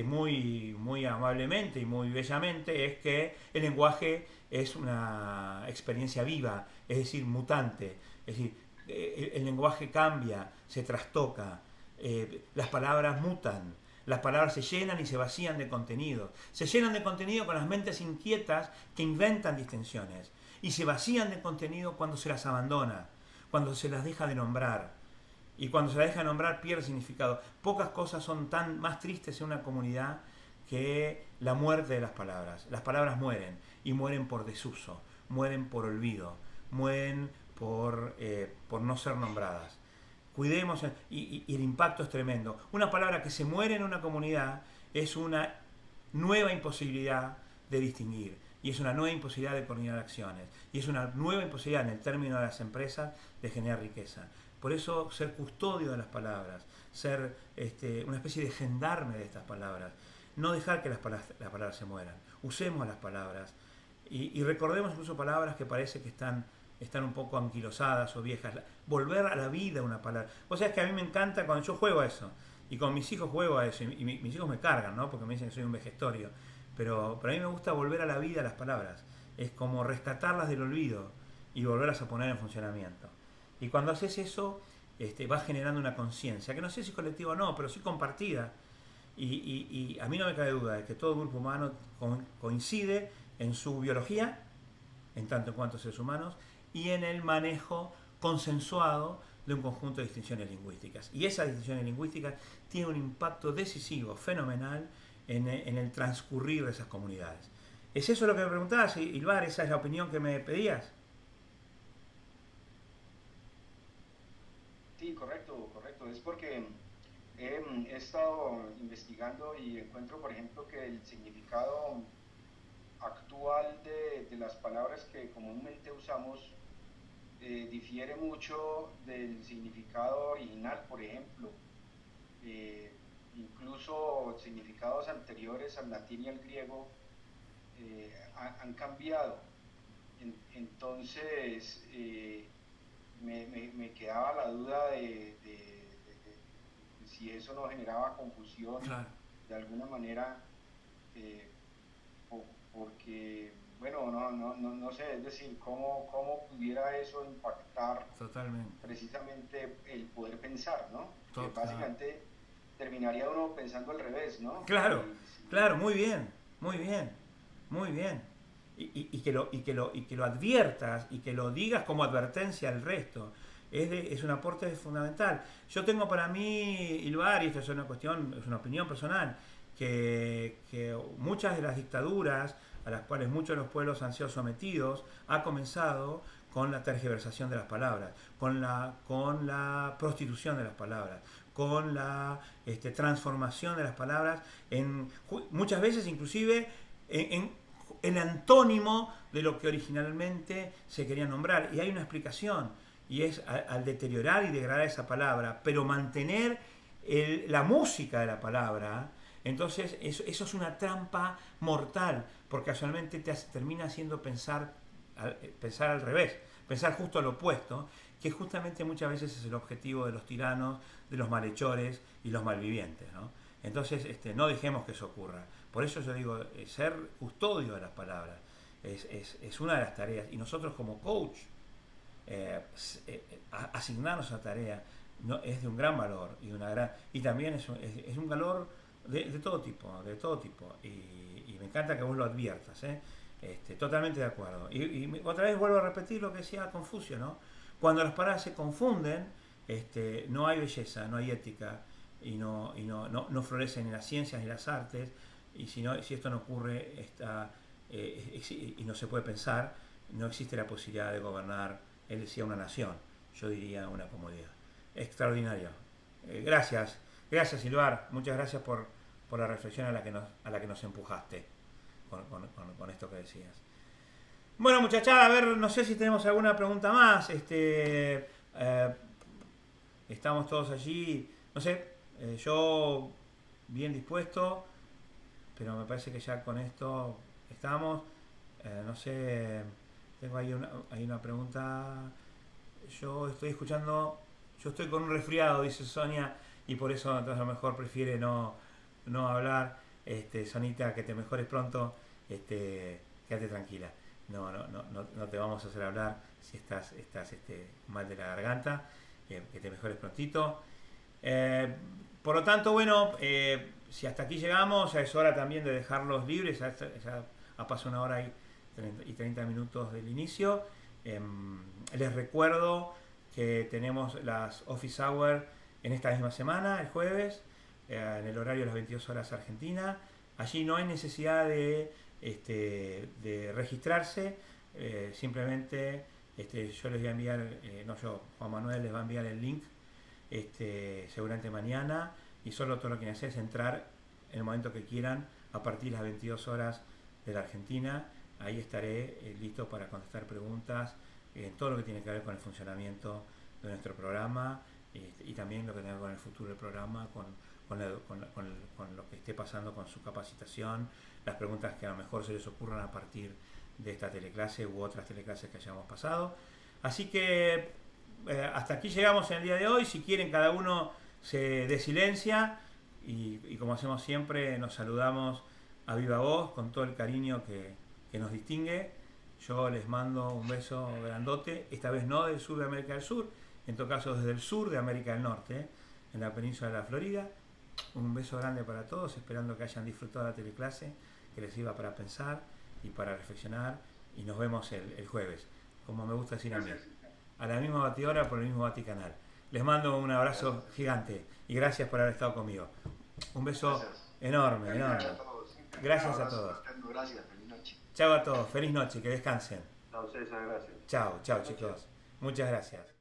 muy, muy amablemente y muy bellamente, es que el lenguaje es una experiencia viva, es decir, mutante, es decir, el lenguaje cambia, se trastoca, las palabras mutan, las palabras se llenan y se vacían de contenido. Se llenan de contenido con las mentes inquietas que inventan distinciones y se vacían de contenido cuando se las abandona, cuando se las deja de nombrar. Y cuando se la deja de nombrar pierde significado. Pocas cosas son más tristes en una comunidad que la muerte de las palabras. Las palabras mueren, y mueren por desuso, mueren por olvido, mueren por no ser nombradas. Cuidemos, y el impacto es tremendo. Una palabra que se muere en una comunidad es una nueva imposibilidad de distinguir, y es una nueva imposibilidad de coordinar acciones, y es una nueva imposibilidad en el término de las empresas de generar riqueza. Por eso, ser custodio de las palabras, ser una especie de gendarme de estas palabras, no dejar que las palabras se mueran. Usemos las palabras y recordemos incluso palabras que parece que están un poco anquilosadas o viejas. Volver a la vida una palabra. O sea, es que a mí me encanta cuando yo juego a eso, y con mis hijos juego a eso, y mis hijos me cargan, ¿no? Porque me dicen que soy un vejestorio. Pero a mí me gusta volver a la vida las palabras. Es como rescatarlas del olvido y volverlas a poner en funcionamiento. Y cuando haces eso, vas generando una conciencia, que no sé si colectiva o no, pero sí compartida. Y a mí no me cabe duda de que todo grupo humano coincide en su biología, en tanto en cuanto seres humanos, y en el manejo consensuado de un conjunto de distinciones lingüísticas. Y esas distinciones lingüísticas tienen un impacto decisivo, fenomenal, en el transcurrir de esas comunidades. ¿Es eso lo que me preguntabas, Ilvar? ¿Esa es la opinión que me pedías? Sí, correcto. Es porque he estado investigando y encuentro, por ejemplo, que el significado actual de las palabras que comúnmente usamos difiere mucho del significado original. Por ejemplo, incluso significados anteriores al latín y al griego han cambiado. Entonces, me quedaba la duda de si eso no generaba confusión. Claro. De alguna manera, porque, bueno, no sé, es decir, cómo pudiera eso impactar totalmente precisamente el poder pensar, ¿no? Que básicamente terminaría uno pensando al revés, ¿no? Claro, claro, muy bien. Y que lo adviertas y que lo digas como advertencia al resto es un aporte fundamental. Yo tengo para mí, Ilvar, y esto es una cuestión, es una opinión personal, que muchas de las dictaduras a las cuales muchos de los pueblos han sido sometidos ha comenzado con la tergiversación de las palabras, con la prostitución de las palabras, con la transformación de las palabras, muchas veces inclusive en el antónimo de lo que originalmente se quería nombrar. Y hay una explicación, y es al deteriorar y degradar esa palabra, pero mantener la música de la palabra. Entonces eso es una trampa mortal, porque casualmente te termina haciendo pensar al revés, pensar justo al opuesto, que justamente muchas veces es el objetivo de los tiranos, de los malhechores y los malvivientes, ¿no? Entonces no dejemos que eso ocurra. Por eso yo digo, ser custodio de las palabras es una de las tareas, y nosotros como coach, asignarnos esa tarea es de un gran valor, y también es un valor de todo tipo, y me encanta que vos lo adviertas, totalmente de acuerdo. Y otra vez vuelvo a repetir lo que decía Confucio, ¿no? Cuando las palabras se confunden, no hay belleza, no hay ética, y no florecen ni las ciencias ni las artes, y si esto no ocurre y no se puede pensar, no existe la posibilidad de gobernar, él decía, una nación, yo diría una comunidad. Extraordinario. Gracias Silvar, muchas gracias por la reflexión a la que nos empujaste con esto que decías. Bueno, muchachada, a ver, no sé si tenemos alguna pregunta más. Estamos todos allí, no sé, yo bien dispuesto, pero me parece que ya con esto estamos. No sé, tengo ahí una pregunta. Yo estoy con un resfriado, dice Sonia, y por eso entonces a lo mejor prefiere no hablar. Sonita, que te mejores pronto, quédate tranquila. No te vamos a hacer hablar si estás mal de la garganta, que te mejores prontito. Por lo tanto, bueno, si hasta aquí llegamos, ya es hora también de dejarlos libres. Ya ha pasado 1 hora y 30 minutos del inicio. Les recuerdo que tenemos las Office Hour en esta misma semana, el jueves, en el horario de las 22 horas Argentina. Allí no hay necesidad de registrarse, simplemente yo les voy a enviar, Juan Manuel les va a enviar el link seguramente mañana, y solo todo lo que tienen que hacer es entrar en el momento que quieran a partir de las 22 horas de la Argentina. Ahí estaré listo para contestar preguntas en todo lo que tiene que ver con el funcionamiento de nuestro programa, y también lo que tenga que ver con el futuro del programa, con lo que esté pasando con su capacitación, las preguntas que a lo mejor se les ocurran a partir de esta teleclase u otras teleclases que hayamos pasado. Así que hasta aquí llegamos en el día de hoy. Si quieren, cada uno se desilencia, y como hacemos siempre, nos saludamos a viva voz con todo el cariño que nos distingue. Yo les mando un beso grandote, esta vez no del sur de América del Sur, en todo caso desde el sur de América del Norte, en la península de la Florida. Un beso grande para todos, esperando que hayan disfrutado la teleclase, que les sirva para pensar y para reflexionar, y nos vemos el jueves, como me gusta decir a mí, a la misma batidora por el mismo Vaticanal. Les mando un abrazo gigante y gracias por haber estado conmigo. Un beso enorme. Gracias a todos. Gracias, feliz noche. Chao a todos, feliz noche, que descansen. No, César, gracias. Chao chicos. Muchas gracias.